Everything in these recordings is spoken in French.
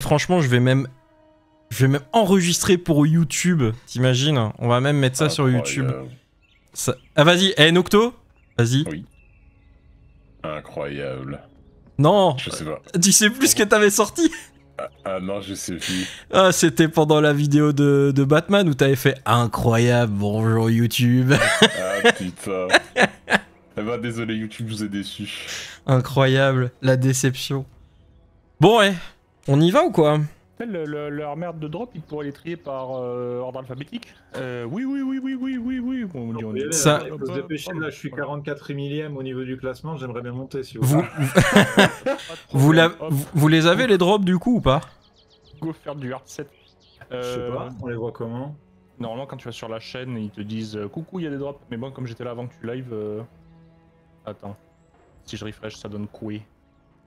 Franchement, je vais même enregistrer pour YouTube. T'imagines? On va même mettre ça sur YouTube. Ça... Ah, vas-y, Nocto? Vas-y. Oui. Incroyable. Non! Je sais pas. Tu sais plus ce que t'avais sorti? Ah non, je sais plus. Ah, c'était pendant la vidéo de Batman où t'avais fait incroyable, bonjour YouTube. Ah putain. Eh ben désolé YouTube, je vous ai déçu. Incroyable, la déception. Bon, ouais, on y va ou quoi? Leur merde de drop, ils pourraient les trier par ordre alphabétique. Oui. Bon, on dit Ça- Il faut se dépêcher, là je suis 44 millième au niveau du classement, j'aimerais bien monter si vous Vous, vous les avez les drops du coup ou pas? Go faire du hard set. Je sais pas, on les voit comment? Normalement, quand tu vas sur la chaîne, ils te disent coucou, il y a des drops. Mais bon, comme j'étais là avant que tu live. Attends. Si je refresh, ça donne quoi?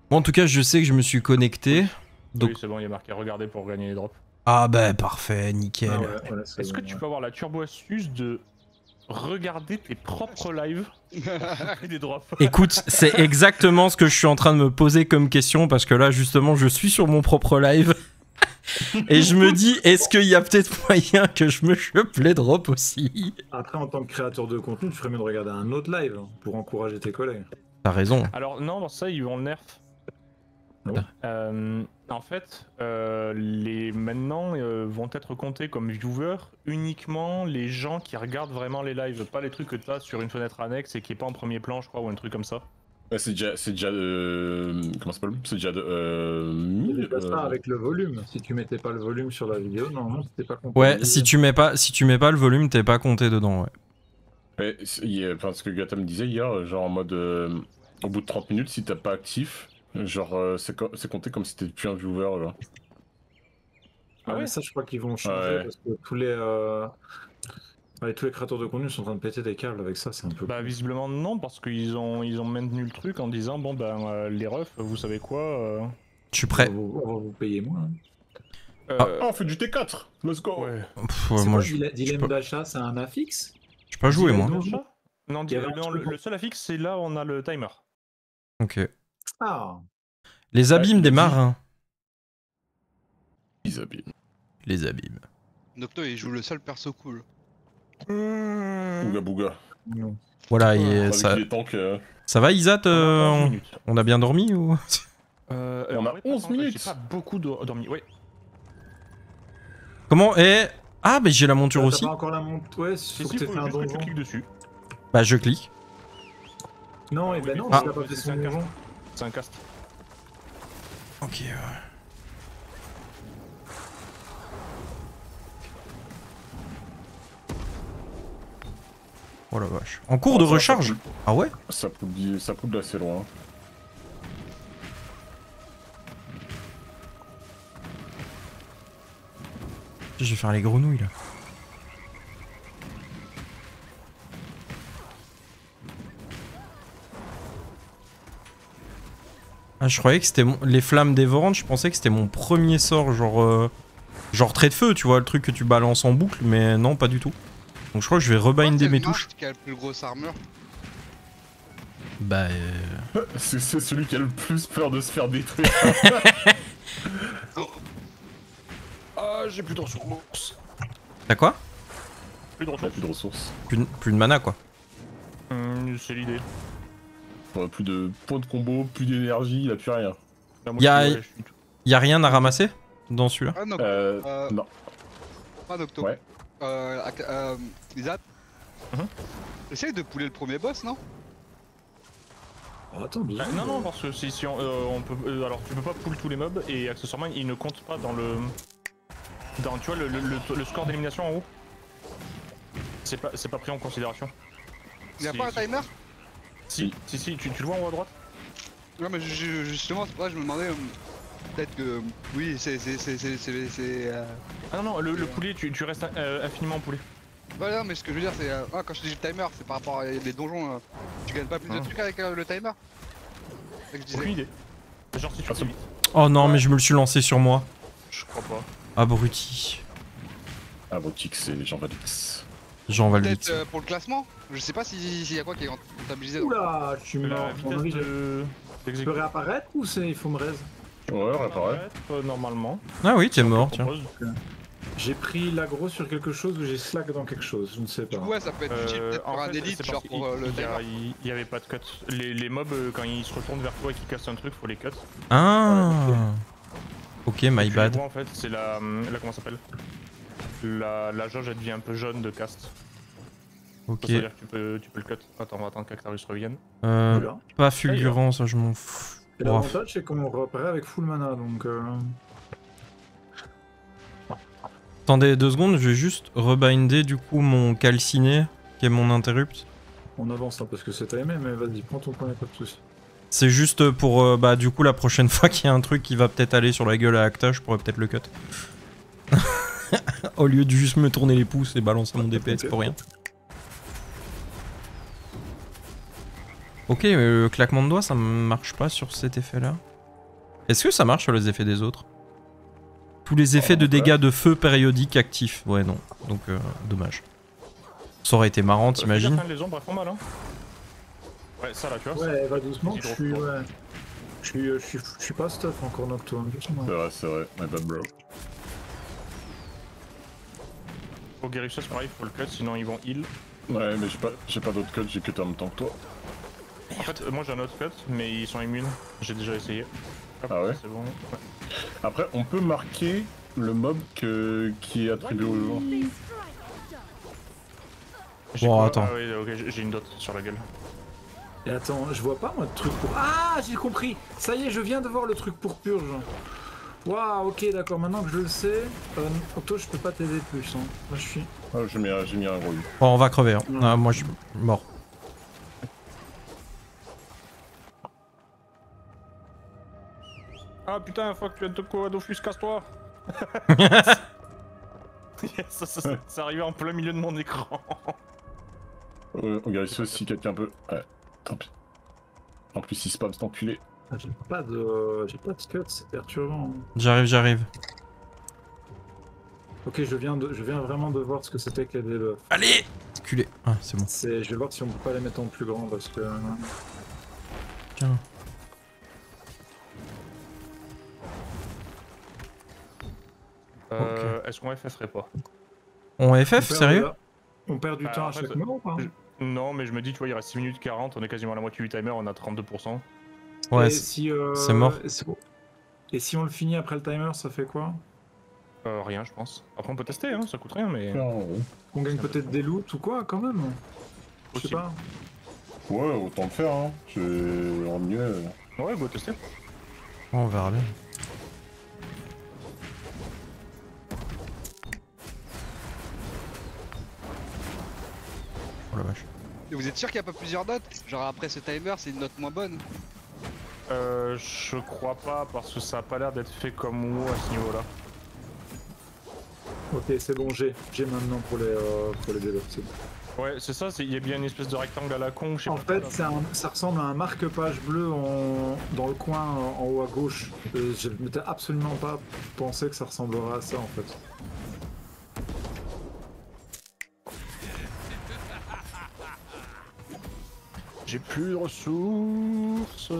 Bon, en tout cas, je sais que je me suis connecté. Donc... Oui, c'est bon, il y a marqué regarder pour gagner les drops. Ah bah parfait, nickel. Ah ouais, voilà, Est-ce que tu peux avoir la turbo astuce de regarder tes propres lives et des drops? Écoute, c'est exactement ce que je suis en train de me poser comme question parce que là, justement, je suis sur mon propre live. Et je me dis, est-ce qu'il y a peut-être moyen que je me chope les drops aussi? Après, en tant que créateur de contenu, tu ferais mieux de regarder un autre live pour encourager tes collègues. T'as raison. Alors, non, dans ça, ils vont le nerf. En fait, maintenant vont être comptés comme viewers uniquement les gens qui regardent vraiment les lives, pas les trucs que tu as sur une fenêtre annexe et qui est pas en premier plan, je crois, ou un truc comme ça. C'est déjà comment ça s'appelle? C'est déjà Tu fais ça avec le volume. Si tu mettais pas le volume sur la vidéo, normalement, c'était pas compté. Ouais, si tu mets pas le volume, t'es pas compté dedans, ouais. Enfin, ce que Gatam disait hier, genre en mode au bout de 30 minutes, si t'as pas actif, genre c'est compté comme si t'étais plus un viewer là. Ah ouais, ça je crois qu'ils vont changer Ouais. parce que tous les créateurs de contenu sont en train de péter des câbles avec ça, c'est un peu... Bah visiblement non, parce qu'ils ont maintenu le truc en disant bon ben les refs, vous savez quoi Je suis prêt. On va vous payer moins. Ah, on fait du T4. Let's go. Ouais. Pff, C'est moi, quoi, je dilemme d'achat, c'est un affixe? peux pas jouer, moi. Non, Il y avait un truc le seul affixe c'est là où on a le timer. Ok. Ah, Les abîmes des marins. Les abîmes. Les abîmes. Nocto il joue le seul perso cool. Bouga bouga. non. Voilà, Avec ça, les tanks, ça va, Isat? 11 minutes. On a bien dormi ou? On a en vrai, 11 par contre, minutes. J'ai pas beaucoup dormi, ouais. Comment? Ah, bah j'ai la monture T'as aussi. pas encore la monte, ouais, Si, faut si, que t'aies faut fait un juste que tu donjon. cliques dessus. Bah je clique. Non, et Oui, ben non, mais si t'as pas fait c'est son un cast. donjon. C'est un cast. Ok, Oh la vache. En cours de ça, recharge? ça Ah ouais? Ça poudre assez loin. Je vais faire les grenouilles là. Ah, je croyais que c'était les flammes dévorantes, je pensais que c'était mon premier sort, genre trait de feu, tu vois, le truc que tu balances en boucle, mais non, pas du tout. Donc je crois que je vais rebinder mes touches. Qui a le plus grosse armure? Bah C'est celui qui a le plus peur de se faire détruire. Ah, j'ai plus de ressources. T'as quoi? Plus de Il a ressources. plus de ressources. Plus de mana quoi. C'est l'idée. Plus de points de combo, plus d'énergie, il a plus rien. Là, moi, Y a- je suis- Y a rien à ramasser dans celui-là? Ah non, Non. pas Nocto. Ouais. Isat. Mhm. Essaye de pouler le premier boss, non? Oh, attends, deux Non, non, parce que si on peut. Alors, tu peux pas pull tous les mobs et accessoirement, ils ne comptent pas dans le. Dans, tu vois, le score d'élimination en haut. C'est pas pris en considération. Il y a Si- pas un timer? Si, tu le vois en haut à droite? Non, mais justement, c'est pour ça que je me demandais. Peut-être que. Oui, c'est. Ah non, non, le poulet, tu restes infiniment en poulet. Voilà, mais ce que je veux dire, c'est. Quand je dis le timer, c'est par rapport à les donjons. Tu gagnes pas plus de trucs avec le timer? C'est ça que je disais. Aucune idée. Genre si tu fais vite. Oh non, mais je me le suis lancé sur moi. Je crois pas. Abruti. Ah, vos kicks, c'est Jean Valix. J'en valide Peut-être vite. pour le classement? Je sais pas s'il y a quoi qui est comptabilisé. Oula, je suis mort. La Mon vitesse avis, je peux d'exécution. réapparaître ou il faut me raise? Ouais, réparer. Normalement. Ah oui, t'es mort, Je tiens. propose. J'ai pris l'aggro sur quelque chose ou j'ai slack dans quelque chose, je ne sais pas. Du coup, ouais, ça peut être utile peut-être pour en un fait, élite, c'est genre parce pour le qu'il timer. y avait pas de cut. Les mobs, quand ils se retournent vers toi et qu'ils cassent un truc, faut les cut. Ah. Ok, Et my tu les bad. vois, en fait, c'est la comment ça s'appelle la jauge, elle devient un peu jaune de cast. Ok. Ça veut dire que tu peux le cut. Attends, on va attendre qu'Actarus revienne. Voilà. Pas fulgurant, ça je m'en fous. Et Bref. l'avantage, c'est qu'on reparaît avec full mana, donc... Attendez 2 secondes, je vais juste rebinder du coup mon calciné, qui est mon interrupt. On avance là, parce que c'est timé, mais vas-y, prends ton point, y'a pas de soucis. C'est juste pour, bah du coup la prochaine fois qu'il y a un truc qui va peut-être aller sur la gueule à Acta, je pourrais peut-être le cut. Au lieu de juste me tourner les pouces et balancer mon DPS pour rien. Ok, claquement de doigts, ça marche pas sur cet effet-là. Est-ce que ça marche sur les effets des autres? Tous les effets de dégâts de feu périodiques actifs. Ouais, non. Donc, dommage. Ça aurait été marrant, t'imagines? Les ombres, elles font mal, hein. Ouais, ça là, tu vois. Ouais, va doucement, Hydro, je suis... quoi. Ouais. Je suis pas stuff encore Nocto, hein, doucement. C'est vrai, my bad bro. Au Guérisseur, pareil, faut le cut, sinon ils vont heal. Ouais, mais j'ai pas d'autre cut, j'ai que en même temps que toi. En fait, moi j'ai un autre cut, mais ils sont immunes. J'ai déjà essayé. Hop, Ah ouais? C'est bon. Ouais. Après, on peut marquer le mob qui est attribué aux gens. J'ai Bon, quoi attends. Ah oui, ok, j'ai une dot sur la gueule. Et attends, je vois pas moi de truc pour... Ah, j'ai compris. Ça y est, je viens de voir le truc pour purge. Waouh, ok, d'accord, maintenant que je le sais, Octo, je peux pas t'aider plus. Hein. Moi, je suis... Ah, j'ai mis un gros U. Bon, on va crever. Hein. Ouais. Ah, moi, je suis mort. Ah putain, fuck, tu as de quoi, Dofus, casse-toi. Yes, ça arrivait en plein milieu de mon écran. On regarde si quelqu'un peut. Ouais, tant pis. En plus, il spam cet enculé. Ah, j'ai pas de cut, c'est perturbant. J'arrive. Ok, je viens vraiment de voir ce que c'était que les debuffs. Allez! Culé. Ah, c'est bon. Je vais voir si on peut pas les mettre en plus grand parce que... Tiens. Est-ce qu'on FFerait pas? On FF, On perd sérieux? On perd du Bah, temps en à fait, chaque mort ou pas? Non, mais je me dis, tu vois, il reste 6 minutes 40, on est quasiment à la moitié du timer, on a 32%. Ouais, Et c'est si, c'est mort. Et si on le finit après le timer, ça fait quoi? Rien, je pense. Après, on peut tester, hein, ça coûte rien, mais. On gagne peut-être des loots ou quoi quand même? Je sais Possible. pas. Ouais, autant le faire, hein. En mieux. Ouais, go tester. On verra bien. Oh la vache. Et vous êtes sûr qu'il n'y a pas plusieurs notes? Genre après ce timer, c'est une note moins bonne? Je crois pas, parce que ça a pas l'air d'être fait comme WoW à ce niveau-là. Ok, c'est bon, j'ai maintenant pour les debuffs, c'est bon. Ouais, c'est ça, il y a bien une espèce de rectangle à la con, je sais En pas. fait, ça ressemble à un marque-page bleu dans le coin en haut à gauche. Je ne m'étais absolument pas pensé que ça ressemblerait à ça en fait. J'ai plus de ressources.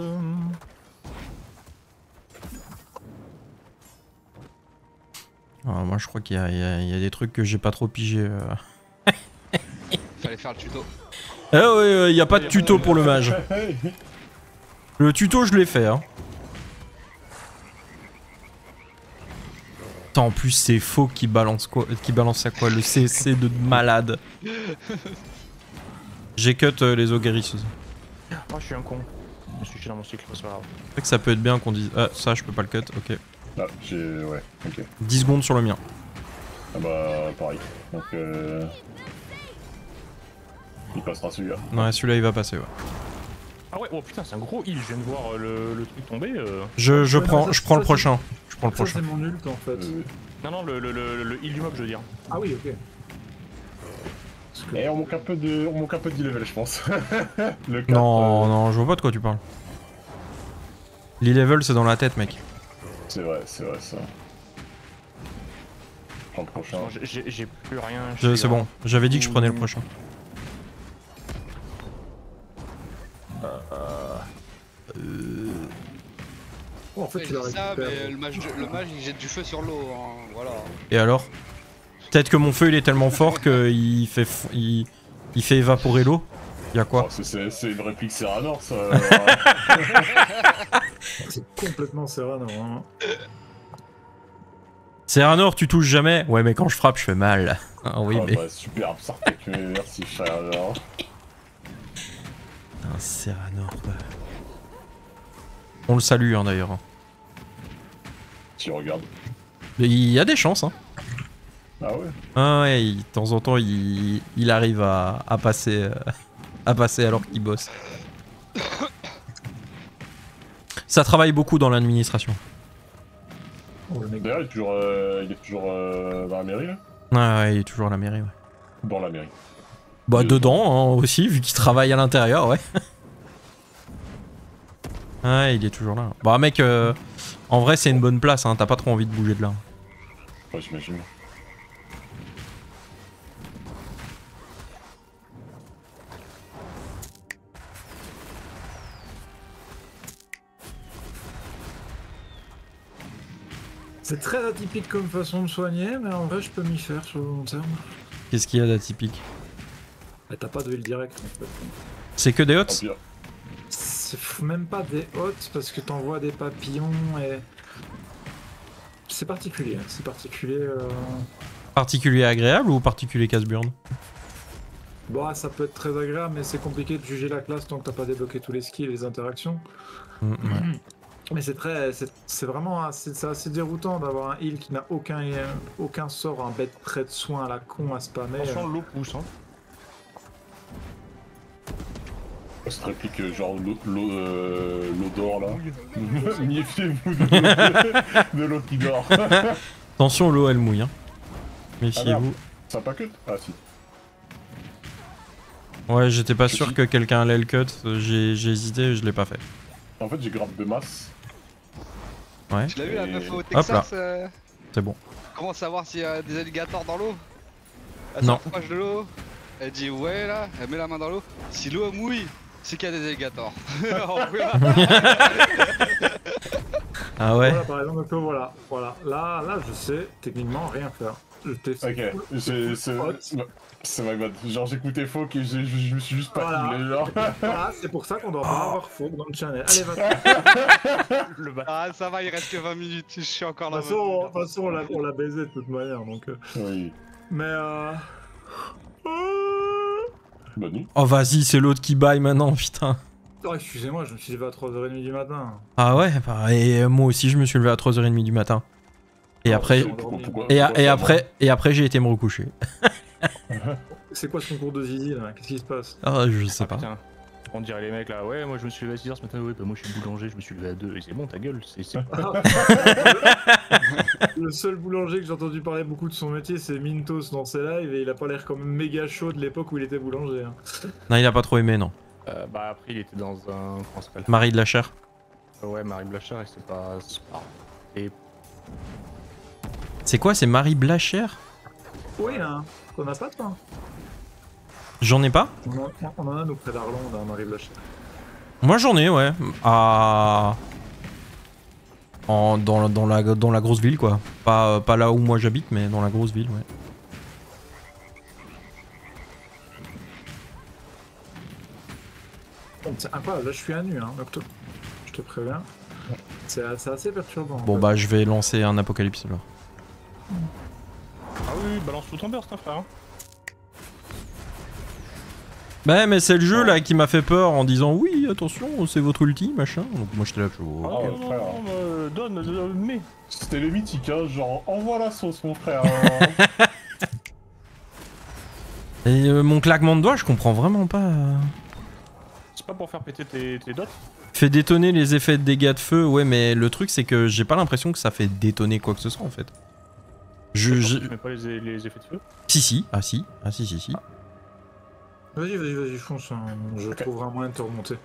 Ah, moi, je crois qu'il y a des trucs que j'ai pas trop pigé. Fallait faire le tuto. Ah ouais, il y a pas de tuto pour le mage. Le tuto, je l'ai fait. Hein. Attends, en plus, c'est faux qui balance quoi? Qui balance à quoi? Le CC de malade. J'ai cut les eaux guérisseuses. Oh, je suis un con. Je me suis jeté dans mon cycle, c'est pas grave. C'est vrai que ça peut être bien qu'on dise. Ah, ça, je peux pas le cut, ok. Ah, ouais, ok. 10 secondes sur le mien. Ah bah, pareil. Donc, il passera celui-là. Ouais, celui-là, il va passer, ouais. Ah ouais, oh putain, c'est un gros heal, je viens de voir le truc tomber. Je Ouais, prends, non, je prends le ça, prochain. Je prends le Ça prochain. c'est mon ult en fait. Non, non, le heal du mob, je veux dire. Ah oui, ok. Parce que- Et on manque un peu de level, je pense. Le 4, Non, non, je vois pas de quoi tu parles. L'e-level, c'est dans la tête, mec. C'est vrai, ça. Prends le prochain. Non, j'ai plus rien. C'est bon, j'avais dit que je prenais le prochain. Oh, fait, Après, tu la je dis ça, récupères. mais le mage il jette du feu sur l'eau, hein, voilà. Et alors? Peut-être que mon feu il est tellement fort qu'il fait, il fait évaporer l'eau. Y'a quoi? Oh, c'est une réplique Serranor, ça. C'est complètement Serrano, vraiment. Serranor, tu touches jamais? Ouais, mais quand je frappe, je fais mal. Ah oui, Ah, mais. bah, super absurde, merci Serranor. Un Serranor, quoi. On le salue, hein, d'ailleurs. Tu regardes. Mais il y a des chances, hein. Ah ouais? Ah ouais, de temps en temps, il arrive à passer, alors qu'il bosse. Ça travaille beaucoup dans l'administration. Oh, le mec. D'ailleurs, il est toujours dans la mairie, là? Ah ouais, il est toujours à la mairie, ouais. Dans la mairie. Bah, dedans, hein, aussi, vu qu'il travaille à l'intérieur, ouais. Ouais, il est toujours là. Bah, mec, en vrai, c'est une bonne place, hein. T'as pas trop envie de bouger de là. Ouais, j'imagine. C'est très atypique comme façon de soigner, mais en vrai, je peux m'y faire sur le long terme. Qu'est-ce qu'il y a d'atypique? Mais t'as pas de heal direct en fait. C'est que des hots? Tant pis. C'est même pas des hottes parce que t'envoies des papillons et. C'est particulier, c'est particulier. Particulier agréable ou particulier casse-burn? Bon, ça peut être très agréable, mais c'est compliqué de juger la classe tant que t'as pas débloqué tous les skills et les interactions. Ouais. Mais c'est vraiment c'est assez déroutant d'avoir un heal qui n'a aucun sort, un bête prêt de soin à la con à spammer. Attention, l'eau pousse, hein. Cette réplique, genre l'odeur là. Méfiez-vous de l'eau qui dort. Attention, l'eau elle mouille, hein. Ah, Méfiez-vous. merde. Ça a pas cut? Ah si. Ouais, j'étais pas Je sûr suis- que quelqu'un allait le cut. J'ai hésité, je l'ai pas fait. En fait, j'ai grave de masse. Ouais, Tu l'as vu la Et- meuf au Hop là. Texas c'est bon. Comment savoir s'il y a des alligators dans l'eau? Elle Non. s'approche de l'eau, elle dit ouais là, elle met la main dans l'eau. Si l'eau mouille, c'est qu'il y a des alligators. Oh, voilà. Ah ouais. Voilà, par exemple, donc, voilà. Là, je sais techniquement rien faire. Je teste. Ok, c'est ma god. Genre, j'écoutais faux et je me suis juste pas Voilà. filmé, genre. Voilà, c'est pour ça qu'on doit pas avoir faux dans le channel. Allez, va. Le bâtard. Ah ça va, il reste que 20 minutes, je suis encore De là. toute façon, on l'a baisé de toute manière, donc. Oui. Mais Bonne nuit. Oh vas-y, c'est l'autre qui baille maintenant, putain. Oh, excusez-moi, je me suis levé à 3h30 du matin. Ah ouais, bah, et moi aussi je me suis levé à 3h30 du matin. Et Oh, après, c'est- et après j'ai été me recoucher. C'est quoi ce concours de zizi là? Qu'est-ce qui se passe? Ah, je sais pas. Putain. On dirait les mecs là, ouais, moi je me suis levé à 6h ce matin, ouais, bah moi je suis boulanger, je me suis levé à 2, et c'est bon, ta gueule, c'est. Le seul boulanger que j'ai entendu parler beaucoup de son métier, c'est Mintos dans ses lives, et il a pas l'air comme méga chaud de l'époque où il était boulanger. Hein. Non, il a pas trop aimé, non. Bah après il était dans un. Comment ça s'appelle? Marie de la chair. Ouais, Marie Blachard, et c'est pas. Et C'est quoi, c'est Marie Blacher? Oui, hein. T'en as pas toi? J'en ai pas? On en a nous près d'Arlon, on arrive là. Moi j'en ai, ouais. À... dans la grosse ville, quoi. Pas là où moi j'habite, mais dans la grosse ville, ouais. Bon, c'est incroyable, là je suis à nu, hein, Octo. Je te préviens. C'est assez perturbant. Bon en fait. bah je vais lancer un apocalypse alors. ah oui, balance tout ton burst, hein, frère. Hein. Bah mais c'est le jeu là qui m'a fait peur en disant oui attention c'est votre ulti machin. Donc moi j'étais là Ah, oh. ouais, non, frère. non, donne, mais. C'était le mythique, hein, genre, envoie la sauce, mon frère. Et mon claquement de doigts je comprends vraiment pas. C'est pas pour faire péter tes dots? Fait détonner les effets de dégâts de feu, ouais mais le truc c'est que j'ai pas l'impression que ça fait détonner quoi que ce soit en fait. Tu mets pas les effets de feu? Si. Vas-y, fonce, hein. Je trouverai un moyen de te remonter.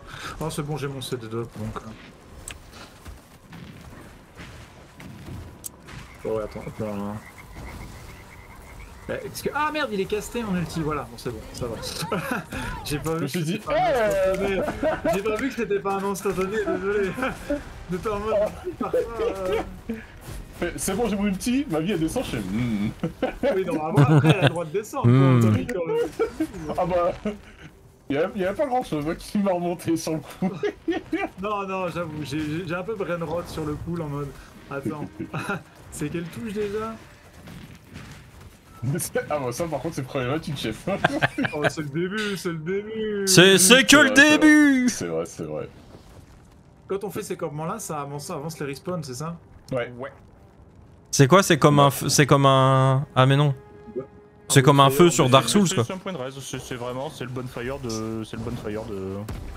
Oh, c'est bon, j'ai mon CD donc. Oh, ouais, attends, hop là. Ah merde, il est casté mon ulti, voilà, bon c'est bon, ça va. J'ai pas Je vu me suis dit, J'ai pas vu que c'était pas un instantané, désolé. J'étais en mode... c'est bon, j'ai mon ulti, ma vie elle descend, je fais Oui, non, après, elle a le droit de descendre. Ah bah... Il y avait pas grand chose qui m'a remonté sur le coup. Non, j'avoue, j'ai un peu brainrot sur le pool en mode... Attends, c'est quelle touche déjà? Ah bah ça par contre c'est problématique chef. Oh, c'est le début, c'est le début. C'est que le début. C'est vrai, c'est vrai. Quand on fait ces campements-là, ça avance les respawns, c'est ça? Ouais. C'est quoi? C'est comme un... C'est comme un... Ah mais non. C'est comme un feu sur Dark Souls quoi. C'est un point de raise, c'est vraiment, c'est le bonfire de... C'est le bonfire de...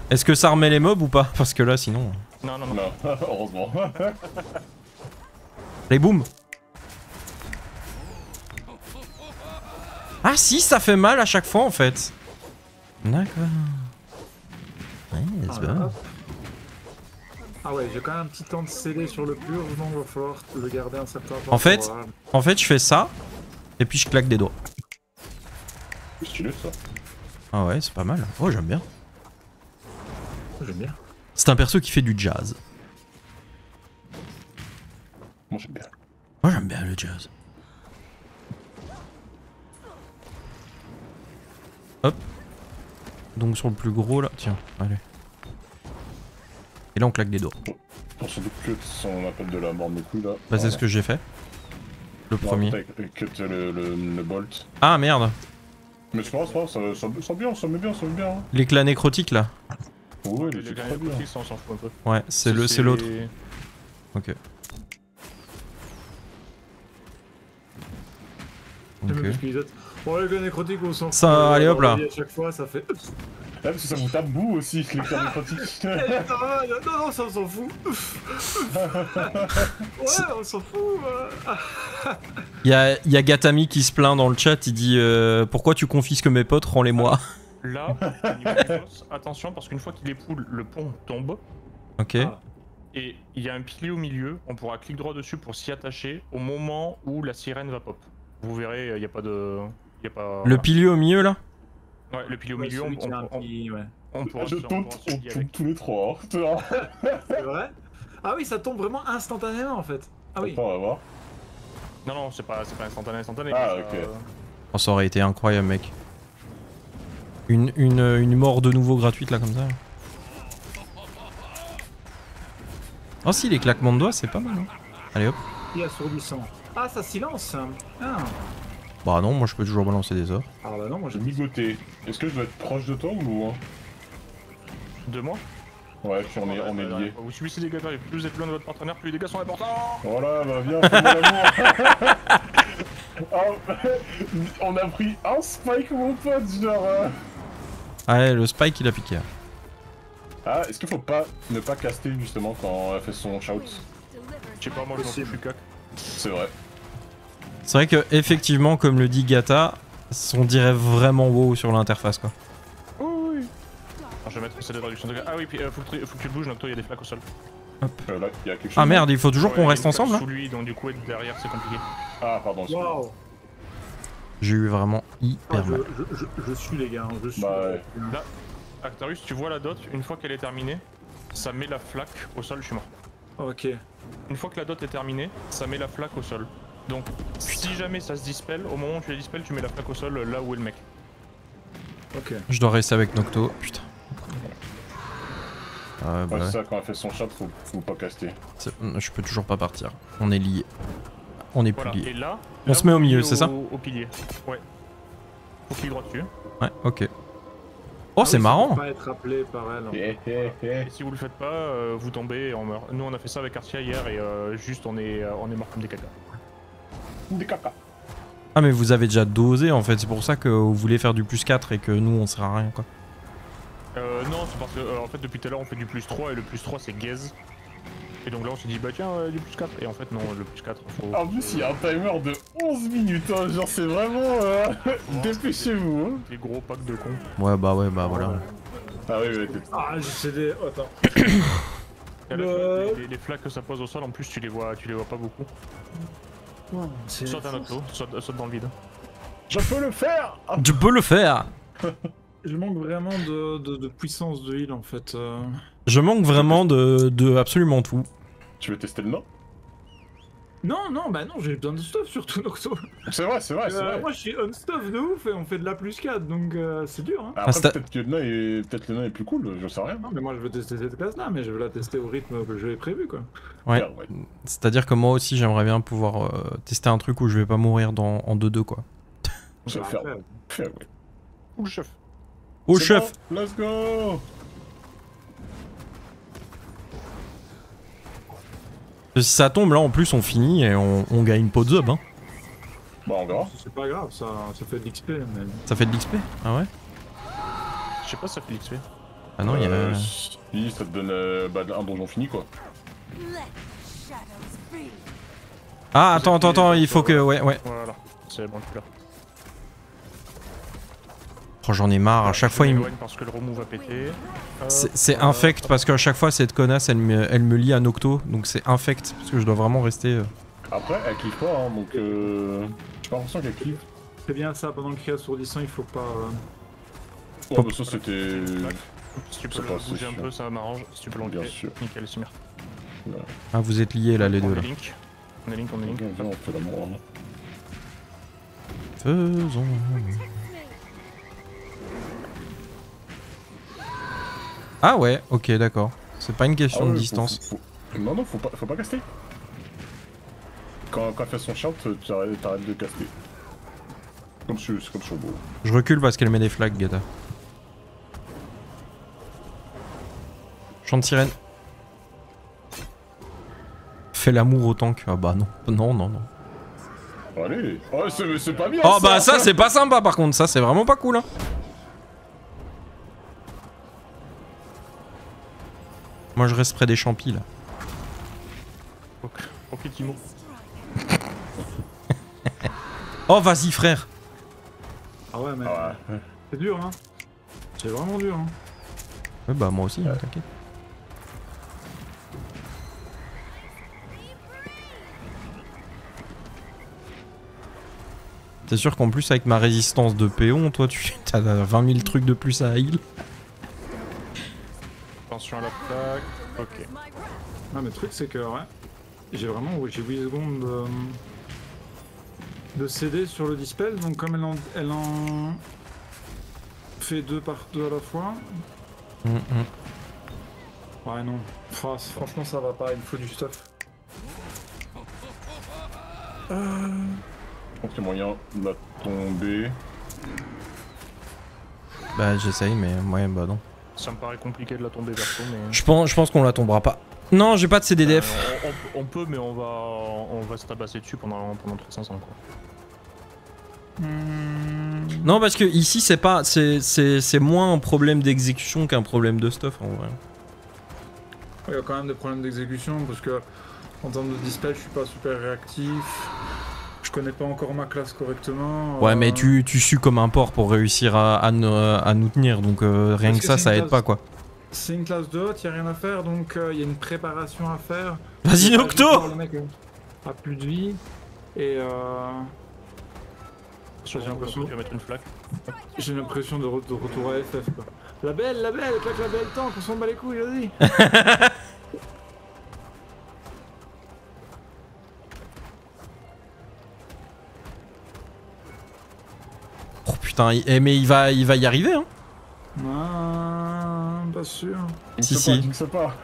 Est-ce que ça remet les mobs ou pas? Parce que là sinon... Non. Non, heureusement. Les booms. Ah si, ça fait mal à chaque fois en fait. D'accord. Ouais, c'est bon. Ah ouais, j'ai quand même un petit temps de sceller sur le pur, donc il va falloir le garder un certain temps. En fait, je fais ça, et puis je claque des doigts. C'est stylé ça. Ah ouais, c'est pas mal. Oh, j'aime bien. J'aime bien. C'est un perso qui fait du jazz. Moi j'aime bien. Moi j'aime bien le jazz. Hop. Donc sur le plus gros là, tiens, allez. Et là on claque des doigts. Pour se cut son appel de la mort de couilles là. Bah c'est ce que j'ai fait. Le premier. Cut le bolt. Ah merde. Mais c'est pas grave, ça met bien. Hein. L'éclat nécrotique là. Ouais, Les c'est gars, très bien. on s'en fout un peu. Ouais, c'est l'autre. Ok. J'aime Ok. bien ce qu'ils disent. Bon, les gars nécrotiques, on s'en fout. Ça, allez, hop là. À chaque fois, ça fait... Ah, parce que ça vous tape bout aussi, les cartes nécrotiques. Non, ça on s'en fout. Ouais, on s'en fout. Y a Gatami qui se plaint dans le chat, il dit pourquoi tu confisques mes potes, rends-les-moi. Là, au niveau du boss, attention parce qu'une fois qu'il est full, le pont tombe. Ok. Ah. Et il y a un pilier au milieu, on pourra cliquer droit dessus pour s'y attacher au moment où la sirène va pop. Vous verrez, il n'y a pas de... Y a pas... Le pilier au milieu là. Ouais, le pilier au milieu, Celui qui a un petit... Ouais. on pourra Je se tombe guider avec. tous les trois. Hein. C'est vrai? Ah oui, ça tombe vraiment instantanément en fait. Ah oui. Attends, on va voir. Non, c'est pas instantané. Ah, mais ok. Oh, ça aurait été incroyable mec. Une mort de nouveau gratuite là comme ça. Oh si, les claquements de doigts c'est pas mal. Hein. Allez hop. Il est assourdissant. Ah, ça silence. Ah. Bah non, moi je peux toujours balancer des ors. Ah bah non, moi J'ai j'ai... migoté. Est-ce que je dois être proche de toi ou loin? De moi. Ouais, puis on est liés. Vous subissez des dégâts, plus vous êtes loin de votre partenaire, plus les dégâts sont importants. Voilà, bah viens, fais-moi l'amour. Oh, on a pris un spike, mon pote, genre. Ah ouais, le spike il a piqué. Ah, est-ce qu'il faut pas ne pas caster justement quand elle fait son shout? Je sais pas, moi je m'en fous, je suis cac. C'est vrai. C'est vrai que effectivement, comme le dit Gata, on dirait vraiment wow sur l'interface quoi. Oh oui. Alors, je vais mettre CD de réduction de dégâts. Ah oui, puis faut que tu le bouges, Nocto, il y a des flaques au sol. Là, il y a quelque chose. Ah merde, il faut toujours qu'on Ouais, reste il y a une flaque ensemble là. sous lui, donc du coup être derrière c'est compliqué. Ah, pardon, excuse-moi. Waouh. J'ai eu vraiment hyper mal. Je suis les gars, je suis. Bah ouais. Là, Actarus, tu vois la dot, une fois qu'elle est terminée, ça met la flaque au sol, je suis mort. Ok. Une fois que la dot est terminée, ça met la flaque au sol. Donc, si jamais ça se dispel, au moment où tu la dispel, tu mets la flaque au sol là où est le mec. Ok. Je dois rester avec Nocto, putain. Ah bah Ouais, ouais. c'est ça, quand elle fait son shout, faut pas caster. Je peux toujours pas partir. On est liés. On est plus Voilà, liés. et là, On se met au milieu, c'est ça? Au pilier. Ouais. Faut cliquer droit dessus. Ouais, ok. Oh, c'est Ah oui, marrant! ça peut pas être appelé par elle. Et si vous le faites pas, vous tombez et on meurt. Nous on a fait ça avec Artia hier et juste on est mort comme des caca. Des caca. Ah, mais vous avez déjà dosé en fait, c'est pour ça que vous voulez faire du plus 4 et que nous on sert à rien quoi. Non, c'est parce que en fait depuis tout à l'heure on fait du plus 3 et le plus 3 c'est gaze. Et donc là on s'est dit bah tiens du plus 4 et en fait non le plus 4 faut... En plus, il y a un timer de 11 minutes, hein. Genre, c'est vraiment. Dépêchez-vous, hein. Les gros packs de cons. Ouais, bah voilà. Ah oui, oui, Ah, j'ai cédé. Attends. Et là, les flaques que ça pose au sol en plus tu les vois pas beaucoup. C'est Saute un autre lot, saute dans le vide. Je peux le faire. Ah. Je peux le faire. Je manque vraiment de puissance de heal en fait. Je manque vraiment de absolument tout. Tu veux tester le nom? Non, non, bah non, j'ai besoin de stuff surtout Nocto. C'est vrai, c'est vrai, c'est vrai. Moi je suis on stuff de ouf et on fait de la plus 4 donc c'est dur hein. Après, c'est- peut-être que le nain est plus cool, je sais rien. Non mais moi je veux tester cette classe là mais je veux la tester au rythme que j'avais prévu quoi. Ouais. Ouais. C'est-à-dire que moi aussi, j'aimerais bien pouvoir tester un truc où je vais pas mourir en 2-2, quoi. Je vais faire. Ouais. Ou le chef. Oh, C'est chef! bon, let's go. Si ça tombe, là, en plus, on finit et on gagne une pot de zob, hein. Bah, on verra. C'est pas grave, ça fait de l'XP mais... Ça fait de l'XP? Ah ouais? Je sais pas si ça fait l'XP. Ah non, il y a... Si, ça te donne un donjon fini, quoi. Ah, attends, il faut que... Ouais. Voilà, c'est bon, tu l'as. Oh, j'en ai marre, à chaque fois, il me... m'éloigne parce que le remove va péter. C'est infect, parce qu'à chaque fois, cette connasse, elle me lie à Nocto, donc c'est infect, parce que je dois vraiment rester... Après, elle kiffe pas, hein, donc j'ai pas l'impression qu'elle kiffe. C'est bien ça, pendant le cri assourdissant il faut pas... Ouais, bah ça c'était... Si tu peux C'est le pas bouger un sûr. peu, ça m'arrange. Si tu peux Bien l'enlever. sûr. Nickel, Simir. Ah, vous êtes liés, là, les deux, là. On est Link, on est Link. Viens, on fait l'amour, hein. Faisons... Ah ouais, ok, d'accord. C'est pas une question Ah de ouais, distance. Non, faut pas caster. Quand elle fait son shout, t'arrêtes de caster. C'est comme sur le beau. Je recule parce qu'elle met des flags, Gata. Chant de sirène. Fais l'amour autant que... Ah bah non. Non. Allez. Oh, c'est pas bien. Oh bah ça, c'est pas sympa par contre. Ça, c'est vraiment pas cool, hein. Moi, je reste près des champis, là. Ok, Timo. Oh, vas-y, frère. Ah ouais mais... Ah ouais. C'est dur hein. C'est vraiment dur hein. Ouais, bah moi aussi, hein, t'inquiète. T'es sûr qu'en plus, avec ma résistance de péon, toi, t'as 20 000 trucs de plus à heal? Attention à la plaque. Ok. Non mais le truc c'est que ouais, j'ai 8 secondes de CD sur le dispel, donc comme elle en fait 2 par 2 à la fois. Ouais non, franchement ça va pas, il me faut du stuff. Je pense qu'il y a moyen de la tomber. Bah, j'essaye, mais ouais, bah non. Ça me paraît compliqué de la tomber perso, mais... Je pense qu'on la tombera pas. Non, j'ai pas de CDDF. On peut, mais on va se tabasser dessus pendant 300 ans, quoi. Non, parce que ici, c'est pas, c'est moins un problème d'exécution qu'un problème de stuff, en vrai. Il y a quand même des problèmes d'exécution parce que en termes de dispel je suis pas super réactif. Je connais pas encore ma classe correctement. Ouais, mais tu sues comme un porc pour réussir à nous tenir, donc rien Parce que ça, c'est ça une aide classe- pas, quoi. C'est une classe de haute, y a rien à faire, donc il y a une préparation à faire. Vas-y, Et Nocto! Le mec a plus de vie et j'ai l'impression Tu vas mettre une flaque. de retour à FF quoi. La belle, claque la belle tank, on s'en bat les couilles, vas-y. Oh putain, mais il va y arriver, hein. Ah, pas sûr. Si. Je ne sais pas.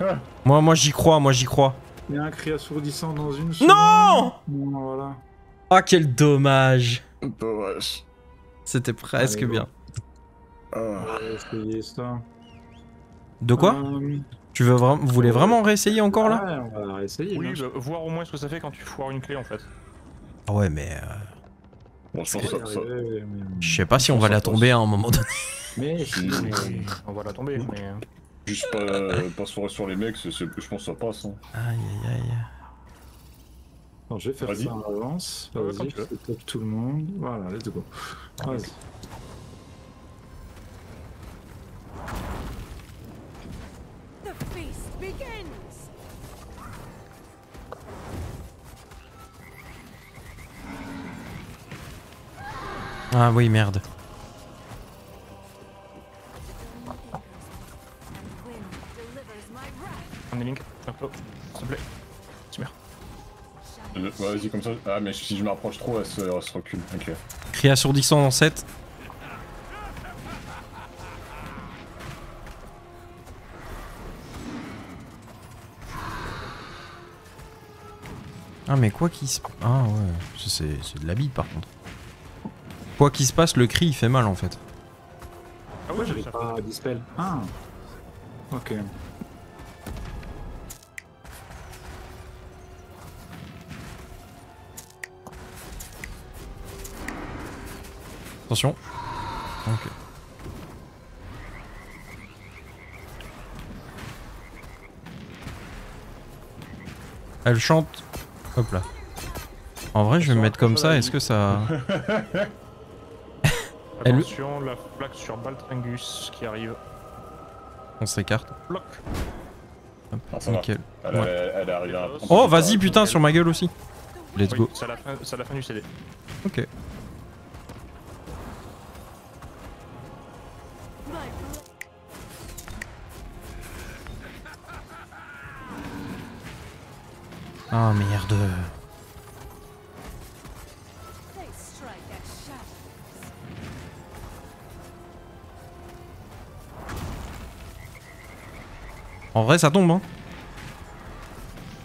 Moi j'y crois. Il y a un cri assourdissant dans une Non! Bon, voilà. Ah, quel dommage. Dommage. C'était presque Allez, go. bien. Ah. On va essayer ça. De quoi? Vous voulez vraiment réessayer encore, là? Ouais, on va essayer. Oui, bien sûr. bah, voir au moins ce que ça fait quand tu foires une clé, en fait. Ah ouais, mais... Bon, je pense On que va ça. arriver, mais- je sais pas si on va la tomber à un moment donné. Mais On va la tomber, mais... Juste pas se foirer sur les mecs, je pense que ça passe. Hein. Aïe, aïe, aïe. non, je vais faire Vas-y. ça en avance. Ouais, Vas-y, comme tu veux. je top tout le monde. Voilà, let's go. Vas-y. The feast begins! Ah oui, merde. Wind delivers my wrath. On est Link, un peu, s'il te plaît. Super. Ouais, vas-y, comme ça. Ah, mais si je me rapproche trop, elle se recule. Ok. Cri assourdissant dans 7. Ah mais quoi qu'il se... Ah ouais, c'est de la bite par contre. Quoi qu'il se passe, le cri il fait mal en fait. Ah Moi ouais, j'avais ça pas dispel. Ah. Ok. Attention. Ok. Elle chante. Hop là. En vrai, je vais me mettre comme ça, est-ce que ça... Elle- Attention, la flaque sur Baltringus qui arrive. On s'écarte. Bloc. Hop, Ah, ça va. nickel. Elle, Ouais. elle est arrivée à... Oh, vas-y, putain, sur ma gueule aussi. Let's Oui, go. c'est à la fin du CD. Ok. My blood. Ah merde. They strike at shadows. En vrai, ça tombe, hein.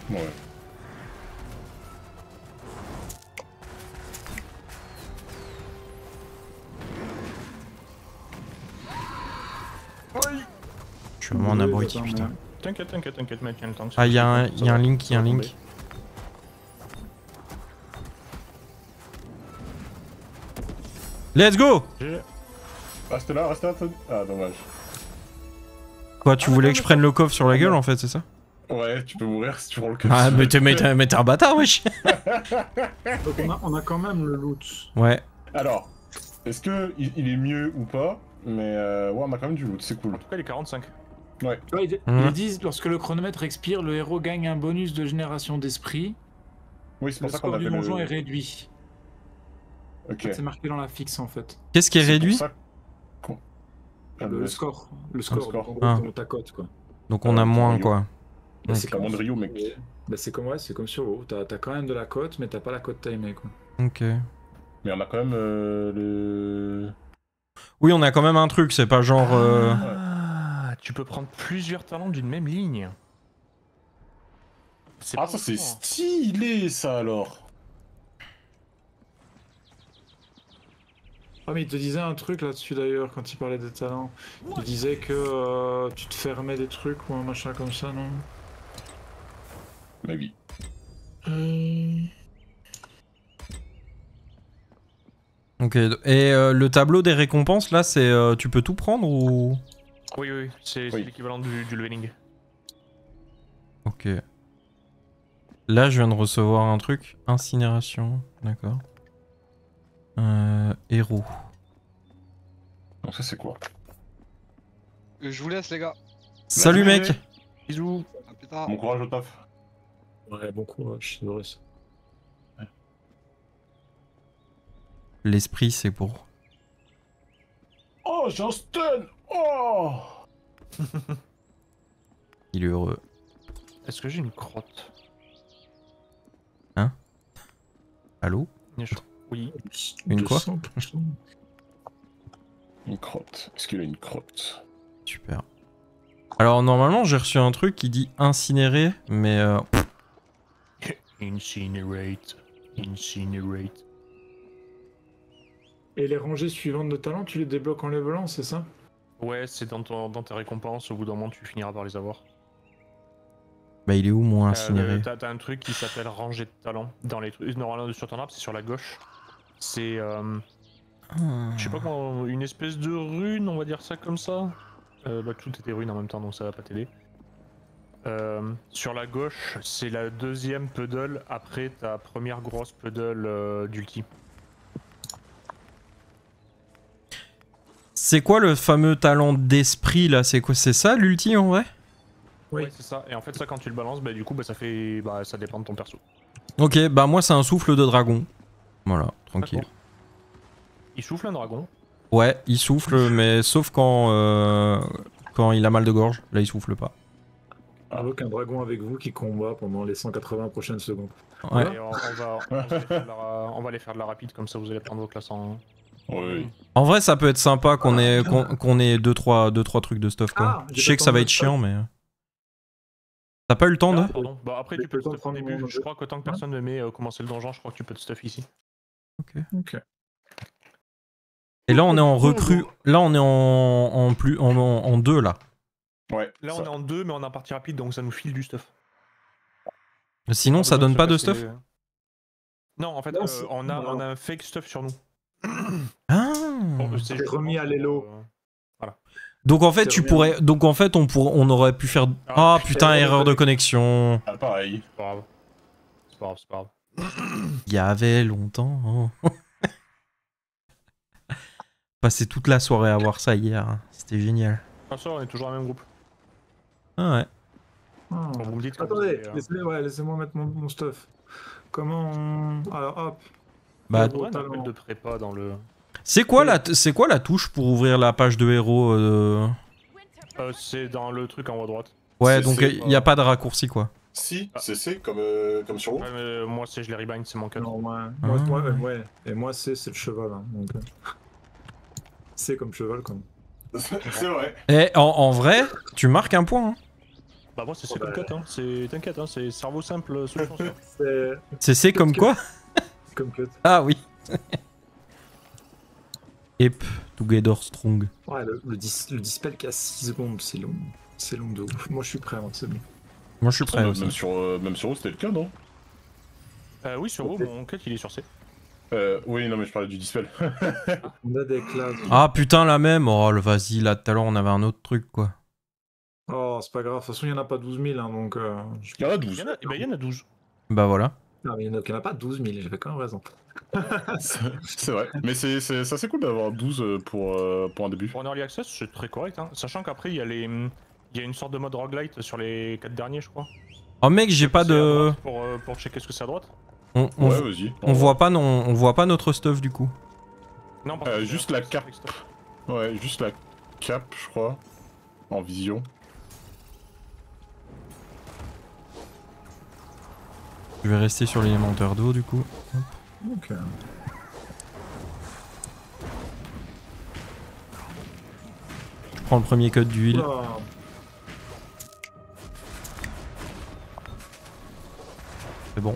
Ouais. Je suis vraiment un abruti, Attends, putain. T'inquiète, mec, tiens le temps. Ah, y'a un link, y'a un link. Let's go! Reste là, reste là. Ah, dommage. Quoi, tu voulais que je prenne le coffre sur la gueule en fait, c'est ça? Ouais, tu peux mourir si tu prends le cœur. Ah, mais t'es un bâtard, wesh! Donc on a quand même le loot. Ouais. Alors, est-ce que il est mieux ou pas? Mais ouais, on a quand même du loot, c'est cool. En tout cas, il est 45. Ouais. Ouais, ils disent lorsque le chronomètre expire, le héros gagne un bonus de génération d'esprit. Oui, c'est Le pour ça qu'on score avait du donjon est le... réduit. Ok. C'est marqué dans la fixe en fait. Qu'est-ce qui est C'est réduit? pour ça qu'on- Le score. Le score, score. en gros, Ah. ton- ta cote quoi. Donc on a moins quoi. Bah, Ok. T'as moins de Ryu, mec. Bah, c'est comme, ouais, c'est comme sur WoW. T'as quand même de la cote, mais t'as pas la cote timée quoi. Ok. Mais on a quand même le... Oui, on a quand même un truc, c'est pas genre. Ah, tu peux prendre plusieurs talents d'une même ligne. Ah, ça c'est stylé, ça, alors. Ah mais il te disait un truc là-dessus d'ailleurs quand il parlait des talents. Il disait que tu te fermais des trucs ou un machin comme ça, non? Ma vie. Ok. Et le tableau des récompenses là, c'est tu peux tout prendre ou? Oui, c'est Oui. l'équivalent du leveling. Ok. Là, je viens de recevoir un truc. Incinération. D'accord. Héros. Donc ça c'est quoi? Je vous laisse, les gars. Salut mec. Merci. Bisous. À plus tard. Bon courage au taf. Ouais, bon courage, c'est vrai ça. L'esprit, c'est pour. Oh, j'ai un stun. Oh. Il est heureux. Est-ce que j'ai une crotte? Allô? Oui. Une quoi? 200%. Une crotte. Est-ce qu'il a une crotte? Super. Alors normalement, j'ai reçu un truc qui dit incinérer, mais Incinerate. Incinerate. Et les rangées suivantes de talents, tu les débloques en levelant, c'est ça? Ouais, c'est dans tes récompenses, au bout d'un moment tu finiras par les avoir. bah il est où moi incinéré? T'as un truc qui s'appelle rangée de talents. Dans les trucs, normalement sur ton arbre, c'est sur la gauche. C'est, je sais pas comment, une espèce de rune, on va dire ça comme ça. Bah tout était rune en même temps, donc ça va pas t'aider. Sur la gauche, c'est la deuxième puddle après ta première grosse puddle d'ulti. C'est quoi le fameux talent d'esprit là? C'est quoi? C'est ça l'ulti en vrai? Oui. Ouais, c'est ça. Et en fait, ça, quand tu le balances, bah du coup, bah ça fait, bah ça dépend de ton perso. Ok, bah moi c'est un souffle de dragon. Voilà, tranquille. D'accord. Il souffle un dragon. Ouais, il souffle, mais sauf quand il a mal de gorge. Là, il souffle pas. Invoque un dragon avec vous qui combat pendant les 180 prochaines secondes. Ouais. Et on va aller faire de la rapide, comme ça vous allez prendre vos classes en... Oui. En vrai, ça peut être sympa qu'on ait 2-3 trucs de stuff, quoi. Ah, Je j'ai sais pas que ça le va temps être de chiant, mais... T'as pas eu le temps de... Ah, pardon. Bah après J'ai tu pas peux le temps te de stuff au prendre début, mon je jeu. crois qu'autant que personne ne met commencer le donjon, je crois que tu peux te stuff ici. Ok. Et là, on est en recrue. Là, on est en 2, là. Ouais. Là on est en 2 mais on a un partie rapide donc ça nous file du stuff. Sinon, ça Besoin donne se pas de passer- stuff. Non en fait Non, c'est- on a un fake stuff sur nous. Ah. C'est J'ai remis à l'élo. Donc en fait, C'est tu rien. pourrais... Donc en fait, on aurait pu faire... Ah putain, erreur de connexion. Ah, pareil. C'est pas grave. C'est pas grave, c'est pas grave. Il y avait longtemps. Passé toute la soirée à voir ça hier. hein. C'était génial. Ah ça on est toujours dans le même groupe. Ah ouais. Ah. Bon, vous me dites quand vous Attendez, avez, laissez-moi mettre mon stuff. Comment on... Alors hop. Bah, Gros Ouais, un talent. appel de prépa dans le... c'est quoi la touche pour ouvrir la page de héros c'est dans le truc en haut à droite. Ouais, C'est- donc c'est- il y a pas de raccourci, quoi. Si, c'est comme sur vous. Ouais, mais moi c'est je les rebind, c'est mon cut. Non, Ah. ouais. Et moi, c'est le cheval. Hein, donc, c'est comme cheval, quoi. C'est vrai. Et en vrai, tu marques un point. hein. Bah moi c'est Ouais. comme cut, hein. T'inquiète, hein. C'est cerveau simple, solution simple. C'est C'est comme quoi comme cut. Ah oui. Ep, together strong. Ouais, le dispel qui a 6 secondes, c'est long. C'est long de ouf. Moi, je suis prêt, hein, c'est bon. Moi, je suis prêt aussi. Même sur vous, c'était le cas, non? Oui sur vous, mon cut il est sur C. Oui, non, mais je parlais du dispel. On a des classes. Ah putain, la même. Oh, vas-y, là, tout à l'heure, on avait un autre truc, quoi. Oh, c'est pas grave. De toute façon, il n'y en a pas 12 000, hein, donc... Il y en a Il 12. y en a, il y en a 12. Bah voilà. Non, mais il n'y en a pas 12 000, j'avais quand même raison. C'est vrai. Mais c'est assez cool d'avoir 12 pour un début. Pour un early access, c'est très correct, hein. Sachant qu'après il y a il y a une sorte de mode roguelite sur les 4 derniers, je crois. Oh mec, j'ai pas C'est à de... droite pour checker ce que c'est à droite. On Ouais, vas-y. on voit pas, non, on voit pas notre stuff, du coup. Non, parce que juste c'est un la fake carte. stuff. Ouais, juste la cape, je crois. En vision. Je vais rester sur l'élémentaire d'eau, du coup. Ok. Je prends le premier code d'huile. Oula. C'est bon.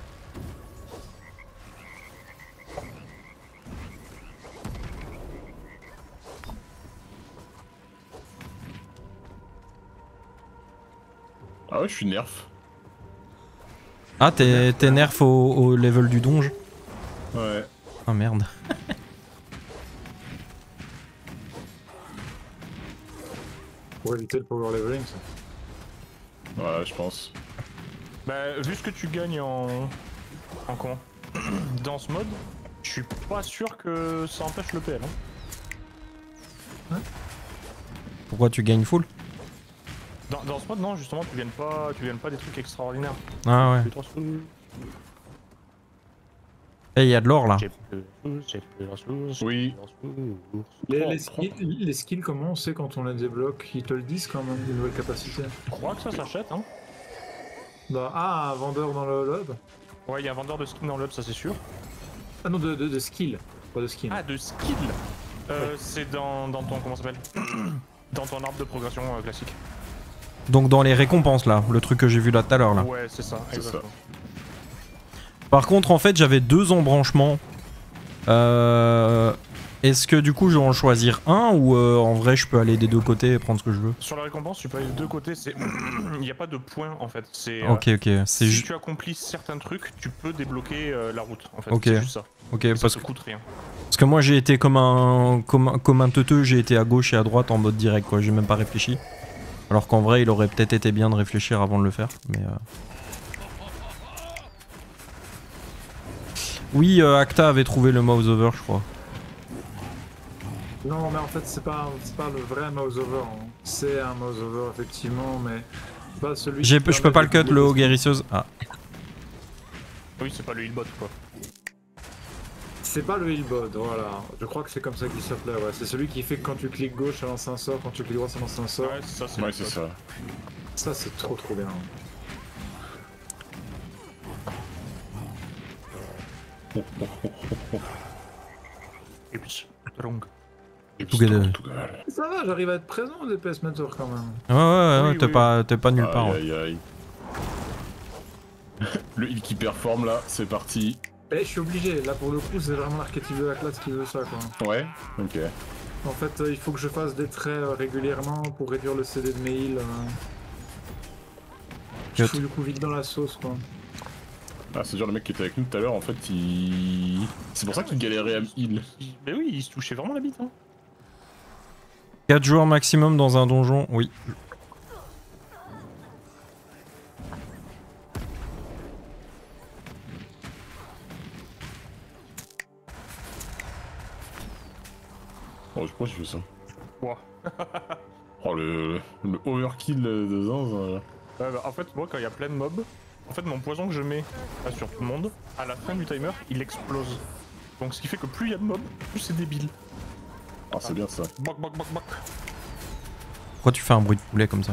Ah ouais, je suis nerf. Ah, t'es nerf au level du donge. Ouais. Ah merde. Pour éviter le power leveling, ça. Voilà, je pense. Bah, vu ce que tu gagnes en comment dans ce mode, je suis pas sûr que ça empêche le PL. Hein. Pourquoi tu gagnes full? Dans ce mode, non, justement, tu gagnes pas des trucs extraordinaires. Ah ouais. J'ai trop sous. Eh, il y a de l'or là. J'ai plus de sous, j'ai plus de ressources, Oui. j'ai plus de ressources. Les skills, comment on sait quand on les débloque? Ils te le disent quand même, une nouvelle capacité. Je crois que ça s'achète, hein. Bah, ah, un vendeur dans le hub? Ouais, il y a un vendeur de skins dans le hub, ça c'est sûr. Ah non, de skill, pas de skin. Ah, de skill C'est dans ton. Comment ça s'appelle dans ton arbre de progression classique. Donc dans les récompenses là, le truc que j'ai vu là tout à l'heure là. Ouais, c'est ça, C'est exactement. Par contre, en fait, j'avais 2 embranchements. Est-ce que du coup, je vais en choisir un ou en vrai, je peux aller des deux côtés et prendre ce que je veux? Sur la récompense, tu peux aller de deux côtés, c'est. Il n'y a pas de points en fait. C'est. Ok, ok. C'est Si juste. tu accomplis certains trucs, tu peux débloquer la route en fait. Ok. C'est juste ça. Ok, Et parce ça te coûte rien. que moi, j'ai été comme un teuteux, j'ai été à gauche et à droite en mode direct, quoi. J'ai même pas réfléchi. Alors qu'en vrai, il aurait peut-être été bien de réfléchir avant de le faire, mais. Oui, Acta avait trouvé le mouse over, je crois. Non, mais en fait, c'est pas le vrai mouse over. Hein. C'est un mouse over, effectivement, mais pas celui Je qui peux pas le permet cut, de- le haut guérisseuse. Ah. Oui, c'est pas le healbot quoi. C'est pas le healbot, voilà. Je crois que c'est comme ça qu'il s'appelait, ouais. C'est celui qui fait que quand tu cliques gauche, ça lance un sort, quand tu cliques droit, ça lance un sort. Ouais, ça c'est Ouais, le c'est top. ça. Ça, c'est trop bien. Et puis, strong. Et Tout galère. tout galère. Ça va, j'arrive à être présent au DPS Mentor quand même. Ouais, Oui, t'es oui. pas nulle part. Ouais. Aïe aïe aïe. Le heal qui performe là, c'est parti. Eh, je suis obligé, là pour le coup, c'est vraiment l'archétype de la classe qui veut ça, quoi. Ouais, ok. En fait, il faut que je fasse des traits régulièrement pour réduire le CD de mes heals. Je Cut. fous du coup vite dans la sauce, quoi. Ah, c'est genre le mec qui était avec nous tout à l'heure, en fait, il. C'est pour ça qu'il galérait à heal. Mais oui, il se touchait vraiment la bite. Hein. 4 joueurs maximum dans un donjon, oui. Oh, je crois que je fais ça. Ouah. Oh, le overkill de Zinz. Bah, en fait, moi, quand il y a plein de mobs, en fait, mon poison que je mets là, sur tout le monde, à la fin du timer, il explose. Donc, ce qui fait que plus il y a de mobs, plus c'est débile. Ah, c'est bien ça. Boc, boc, boc, boc. Pourquoi tu fais un bruit de poulet comme ça?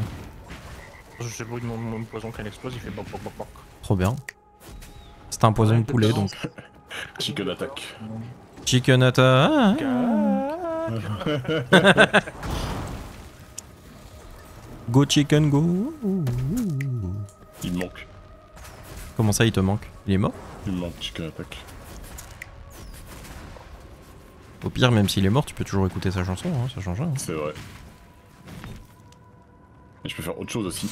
Je sais le bruit de mon poison quand il explose, il fait boc, boc, boc, boc. Trop bien. C'est un poison de poulet donc. Chicken attack. Chicken attack. Go chicken go. Il me manque. Comment ça il te manque? Il est mort? Il me manque chicken attack. Au pire même s'il est mort tu peux toujours écouter sa chanson, hein, ça change rien. Hein. C'est vrai. Et je peux faire autre chose aussi.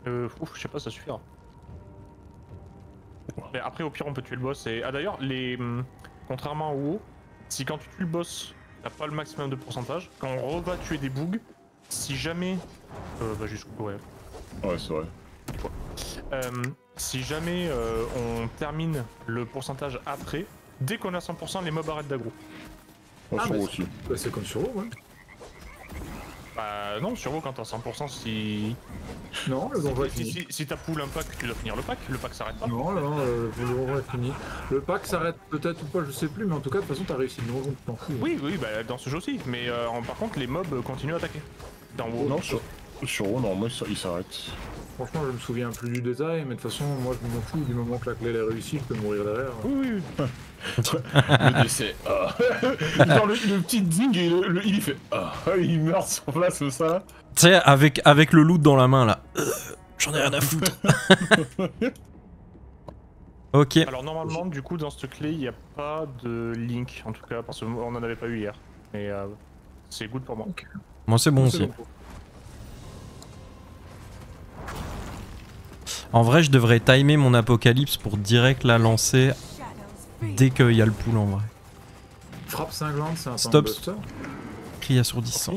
Ouf, je sais pas, ça suffira. Mais après, au pire, on peut tuer le boss. Et... Ah, d'ailleurs, contrairement au WoW, si quand tu tues le boss, t'as pas le maximum de pourcentage, quand on va tuer des bugs, si jamais. Bah, jusqu'où, ouais. Ouais, c'est vrai. Si jamais on termine le pourcentage après, dès qu'on a 100%, les mobs arrêtent d'aggro. Moi, Ah, sur mais aussi. Bah, c'est comme sur WoW, ouais. Bah, non, sur WoW, quand t'as 100%, si. Non, le donjon est fini. Si t'as pull un pack, tu dois finir le pack s'arrête pas. Non, non, le donjon est fini. Le pack s'arrête peut-être ou pas, je sais plus, mais en tout cas, de toute façon, t'as réussi le donjon, tu t'en fous. Oui, oui, bah dans ce jeu aussi, mais par contre, les mobs continuent à attaquer. Dans WoW. Non, sur WoW, normalement, il s'arrête. Franchement, je me souviens plus du détail, mais de toute façon, moi, je m'en fous. Du moment que la clé est réussie, je peux mourir derrière. Oui, oui, oui. Le décès. Ah. Genre le petit ding et il fait. Ah, il meurt sur place comme ça. Tu sais avec le loot dans la main là. J'en ai rien à foutre. Ok. Alors normalement, du coup, dans cette clé, il n'y a pas de link, en tout cas, parce qu'on n'en avait pas eu hier. Mais c'est good pour moi. Moi c'est bon C'est aussi. bon. En vrai je devrais timer mon apocalypse pour direct la lancer Shadows dès qu'il y a le pool en vrai. Frappe cinglante, c'est un Stop. buster. Cri assourdissant.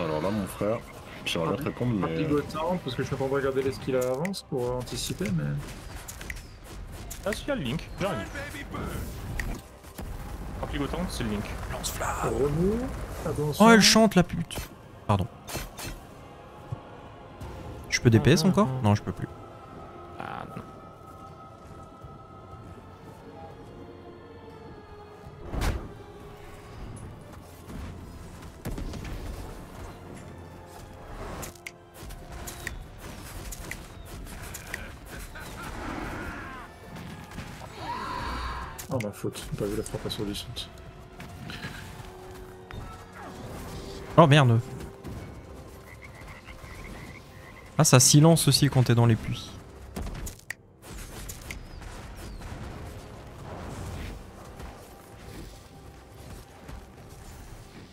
Alors là, mon frère, j'aimerais bien te répondre, Frappe mais. ligotante, parce que je suis en train de regarder les skills à l'avance pour anticiper, mais. Ah si, il y a le link, j'arrive. Frappe ligotante, c'est le link. Remous. Attention. Oh elle chante la pute. Pardon. Je peux DPS encore? Non je peux plus. Ah non. Oh ma faute, j'ai pas vu la frappe assourdissante. Oh merde. Ah ça silence aussi quand t'es dans les puits.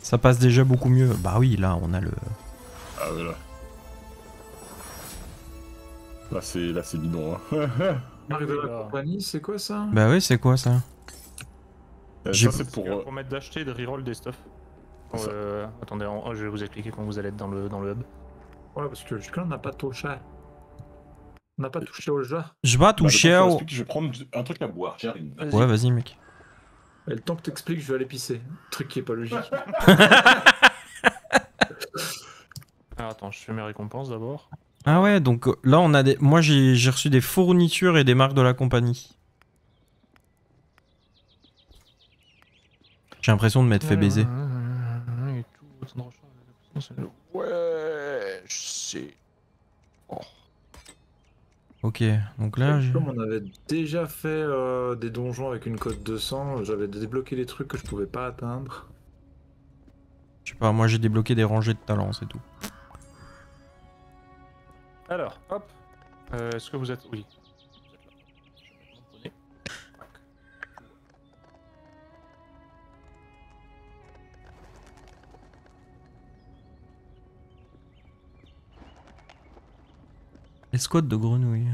Ça passe déjà beaucoup mieux. Bah oui là on a le... Ah, voilà. Là, c'est bidon, hein. Marque de la là. compagnie, c'est quoi ça? Bah oui c'est quoi ça? J'ai- Ça, c'est pour. Pour mettre d'acheter et de reroll des stuff. Ça. Attendez, je vais vous expliquer quand vous allez être dans le hub. Ouais, parce que jusque-là, on n'a pas touché. On n'a pas touché au jeu. Je vais toucher Bah, au... je vais prendre un truc à boire, j'arrive. Ouais vas-y mec. Et le temps que t'expliques, je vais aller pisser. Truc qui est pas logique. Alors attends, je fais mes récompenses d'abord. Ah ouais, donc là on a des... Moi j'ai reçu des fournitures et des marques de la compagnie. J'ai l'impression de m'être fait baiser. Et tout, ouais, je sais. Ok, donc là... Comme on avait déjà fait des donjons avec une code 200, j'avais débloqué les trucs que je pouvais pas atteindre. Je sais pas, moi j'ai débloqué des rangées de talents, c'est tout. Alors, hop. Est-ce que vous êtes... Oui. Vous êtes là. Je vais mettre mon poney. Tac. Escouade de grenouilles.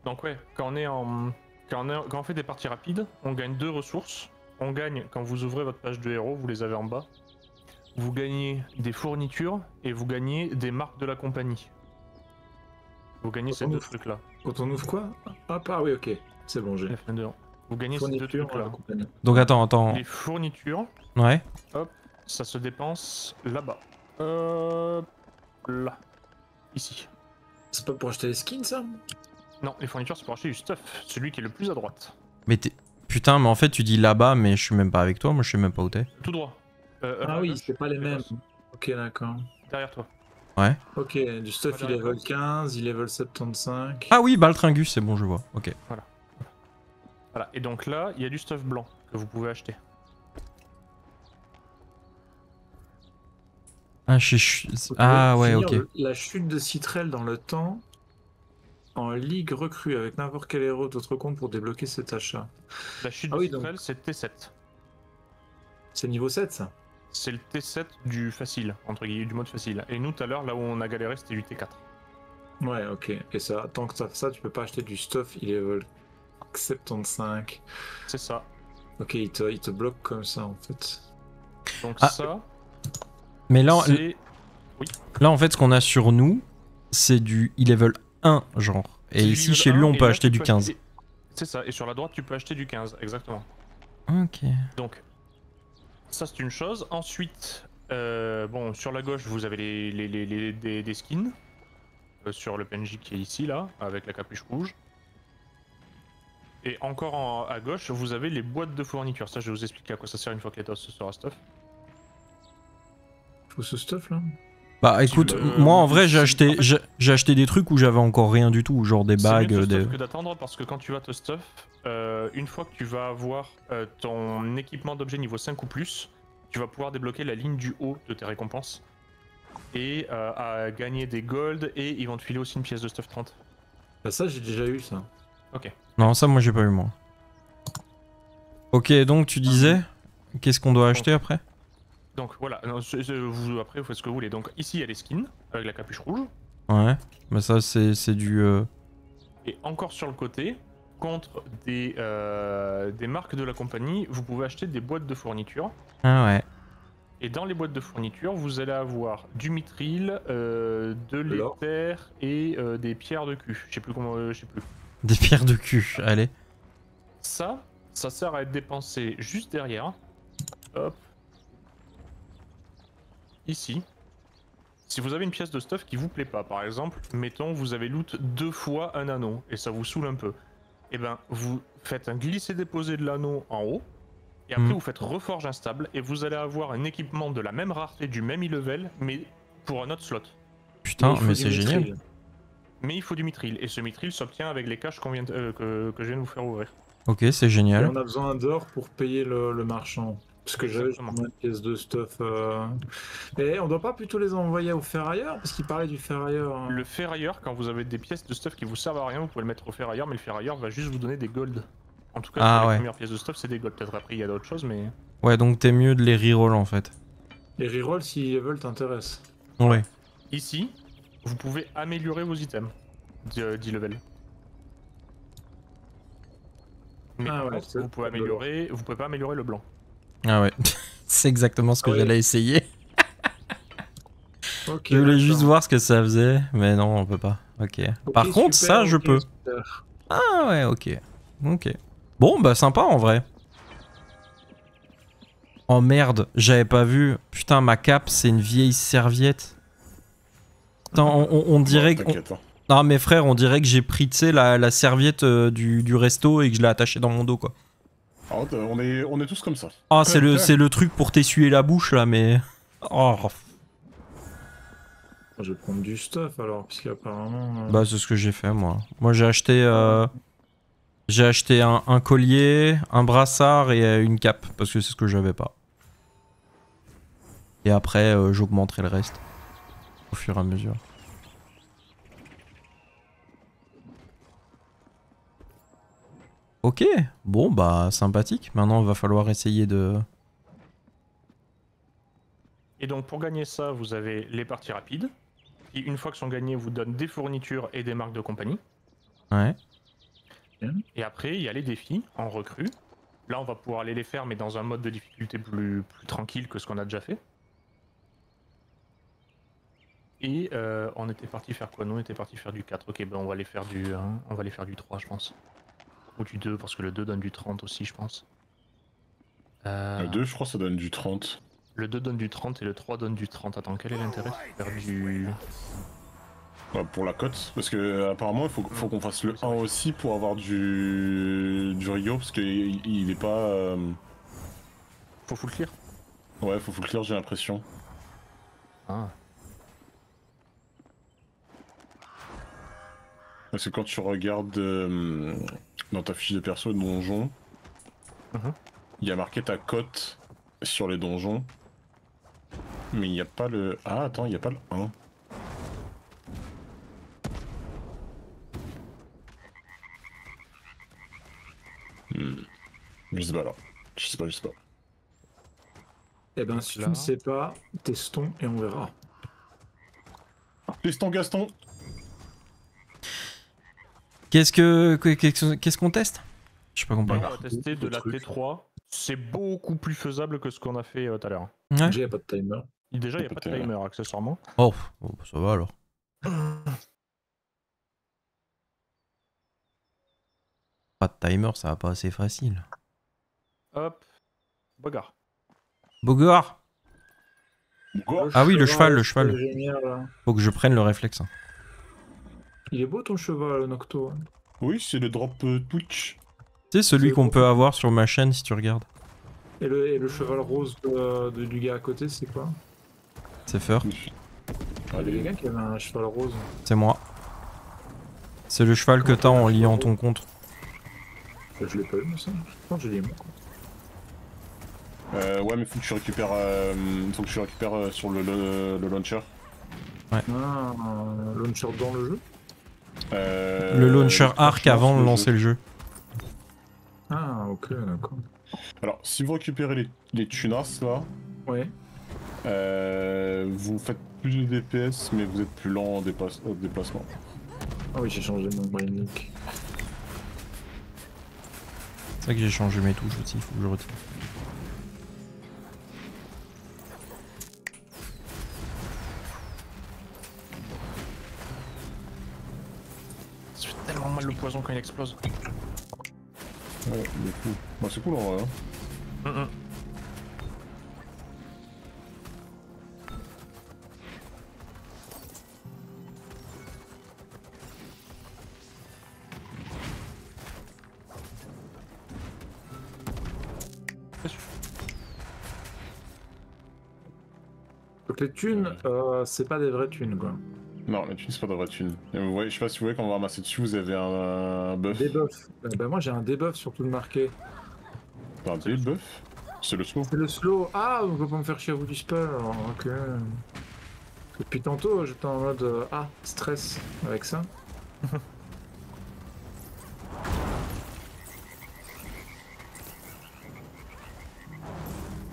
Donc ouais, quand on fait des parties rapides, on gagne 2 ressources. On gagne, quand vous ouvrez votre page de héros, vous les avez en bas. Vous gagnez des fournitures et vous gagnez des marques de la compagnie. Vous gagnez ces 2 trucs-là. Quand on ouvre quoi? Hop, ah oui, ok. C'est bon, j'ai. La fin de- Vous gagnez ces 2 Fourniture à la trucs-là. compagnie. Donc attends. Les fournitures, Ouais. ça se dépense là-bas. Là. Ici. C'est pas pour acheter les skins, ça? Non, les fournitures, c'est pour acheter du stuff. Celui qui est le plus à droite. Mais t'es... Putain, mais en fait tu dis là-bas, mais je suis même pas avec toi, moi je sais même pas où t'es. Tout droit. Ah à oui, gauche, c'est pas les mêmes. gauche, Ok, d'accord. Derrière toi. Ouais. Ok, du stuff il Voilà, level 15, il level 75. Ah oui, Baltringus, c'est bon, je vois. Ok. Voilà. Et donc là, il y a du stuff blanc que vous pouvez acheter. Ah, ah ouais, Finir ok. La chute de Citrelle dans le temps en ligue recrue avec n'importe quel héros d'autre compte pour débloquer cet achat. La chute Ah de oui, Citrelle, c'est T7. C'est niveau 7 ça? C'est le T7 du facile, entre guillemets, du mode facile. Et nous, tout à l'heure, là où on a galéré, c'était du T4. Ouais, ok. Et ça, tant que t'as ça, tu peux pas acheter du stuff, il level 75. C'est ça. Ok, il te bloque comme ça en fait. Donc Ah. ça, Mais là, c'est... là en fait, ce qu'on a sur nous, c'est du e-level 1, genre. Et c'est du ici, level chez lui, 1, on et peut là, acheter tu du peux 15. acheter- C'est ça, et sur la droite, tu peux acheter du 15, exactement. Ok. Donc, ça c'est une chose. Ensuite, bon, sur la gauche, vous avez des skins. Sur le PNJ qui est ici, là, avec la capuche rouge. Et encore à gauche, vous avez les boîtes de fourniture. Ça, je vais vous expliquer à quoi ça sert une fois que l'état sera stuff. Faut ce stuff là? Bah écoute, moi en vrai, j'ai acheté des trucs où j'avais encore rien du tout, genre des bagues. C'est mieux de des... stuff que d'attendre parce que quand tu vas te stuff, une fois que tu vas avoir ton équipement d'objet niveau 5 ou plus, tu vas pouvoir débloquer la ligne du haut de tes récompenses. Et à gagner des gold, et ils vont te filer aussi une pièce de stuff 30. Bah ça j'ai déjà eu ça. Ok. Non, ça, moi, j'ai pas eu, moi. Ok, donc tu disais, qu'est-ce qu'on doit acheter après? Donc voilà, non, vous, après vous faites ce que vous voulez. Donc ici il y a les skins avec la capuche rouge. Ouais, bah ça, c'est du... Et encore sur le côté, contre des marques de la compagnie, vous pouvez acheter des boîtes de fourniture. Ah ouais. Et dans les boîtes de fourniture, vous allez avoir du mithril, de l'éther et des pierres de cul. Je sais plus comment, je sais plus. Des pierres de cul, allez. Ça sert à être dépensé juste derrière. Hop. Ici. Si vous avez une pièce de stuff qui vous plaît pas, par exemple, mettons vous avez loot 2 fois un anneau et ça vous saoule un peu. Et ben vous faites un glisser-déposer de l'anneau en haut. Et après vous faites reforge instable et vous allez avoir un équipement de la même rareté, du même e-level, mais pour un autre slot. Putain, mais du c'est génial. mithril. Mais il faut du mithril, et ce mithril s'obtient avec les caches que je viens de vous faire ouvrir. Ok, c'est Et génial. on a besoin d'or pour payer le marchand. Parce que j'avais Exactement. une pièce de stuff. Et on doit pas plutôt les envoyer au ferrailleur? Parce qu'il parlait du ferrailleur. Hein. Le ferrailleur, quand vous avez des pièces de stuff qui vous servent à rien, vous pouvez le mettre au ferrailleur, mais le ferrailleur va juste vous donner des gold. En tout cas, Ah pour ouais. les premières pièces de stuff, c'est des gold. Peut-être après, il y a d'autres choses, mais... Ouais, donc t'es mieux de les reroll en fait. Les rerolls si les level t'intéressent. Ouais. Ici, vous pouvez améliorer vos items d'e-level. Mais Ah par ouais, contre, c'est vous pouvez pas améliorer le blanc. Ah ouais. C'est exactement ce que Ah ouais. j'allais essayer. Ok, Je voulais d'accord. juste voir ce que ça faisait, mais non, on peut pas. Ok. Ok, Par contre, super, ça, je ok, peux. super. Ah ouais, ok. Ok. Bon, bah sympa en vrai. Oh merde, j'avais pas vu. Putain, ma cape, c'est une vieille serviette. Attends, on dirait que... T'inquiète. Hein. Non mais frère, on dirait que j'ai pris, tu sais, la serviette du resto et que je l'ai attachée dans mon dos, quoi. Ah, on est tous comme ça. Ah, c'est le truc pour t'essuyer la bouche, là, mais... Oh. Je vais prendre du stuff alors, puisqu'apparemment. Bah, c'est ce que j'ai fait, moi. Moi, j'ai acheté un collier, un brassard et une cape, parce que c'est ce que j'avais pas. Et après, j'augmenterai le reste, au fur et à mesure. Ok, bon, bah, sympathique. Maintenant, il va falloir essayer de... Et donc pour gagner ça, vous avez les parties rapides, qui une fois que sont gagnées vous donnent des fournitures et des marques de compagnie. Ouais. Et après il y a les défis en recrue. Là on va pouvoir aller les faire mais dans un mode de difficulté plus tranquille que ce qu'on a déjà fait. Et on était parti faire quoi? Nous on était parti faire du 4. Ok, ben on va aller faire du 3 je pense. Ou du 2 parce que le 2 donne du 30 aussi je pense. Le 2, je crois, ça donne du 30. Le 2 donne du 30 et le 3 donne du 30. Attends, quel est l'intérêt de faire du... Ouais, pour la cote, parce que apparemment il faut qu'on fasse le 1 aussi pour avoir du Rio, parce qu'il est pas... Faut full clear. Ouais, faut full clear, j'ai l'impression. Ah. Parce que quand tu regardes dans ta fiche de perso de donjon, il y a marqué ta cote sur les donjons, mais il n'y a pas le... Ah attends, il n'y a pas le 1. Je sais pas là. Je sais pas. Eh ben, si tu ne sais pas, testons et on verra. Testons Gaston. Qu'est-ce qu'on teste? Je sais pas compris. On va tester de la T3. C'est beaucoup plus faisable que ce qu'on a fait tout à l'heure. Ouais. Déjà, il n'y a pas de timer. Déjà, il n'y a pas de timer accessoirement. Oh, bon, ça va alors. Pas de timer, ça va pas assez facile. Hop. Bagarre. Bogart. Ah oui, le cheval. Génial, là. Faut que je prenne le réflexe. Il est beau ton cheval, Nocto. Oui, c'est le drop Twitch. C'est celui C'est qu'on beau. peut avoir sur ma chaîne si tu regardes. Et le cheval rose du gars à côté, c'est quoi? C'est Fur. Il y a quelqu'un qui avait un cheval rose. C'est moi. C'est le cheval que t'as en liant ton compte. Je l'ai pas eu, moi, ça. Je pense que j'ai dit moi. Ouais, mais faut que tu récupères, sur le launcher. Ah, launcher dans le jeu? Le launcher arc avant de lancer le jeu. Ah, ok, d'accord. Alors, si vous récupérez les tunas là, Ouais. vous faites plus de DPS, mais vous êtes plus lent au déplacement. Ah oui, j'ai changé mon brainic. C'est vrai que j'ai changé mes touches aussi, faut que je retire. Ça fait tellement mal le poison quand il explose. Ouais, du coup. Bah, c'est cool en vrai. Hein. Donc les thunes, c'est pas des vraies thunes, quoi. Non, les thunes, c'est pas de vraie thune. Et vous voyez, je sais pas si vous voyez, quand on va ramasser dessus, vous avez un buff. Debuff. Bah moi j'ai un debuff sur tout le marqué. T'as un debuff? C'est le slow. C'est le slow. Ah, on peut pas me faire chier à vous du spell. Alors, ok. Depuis tantôt, j'étais en mode stress avec ça.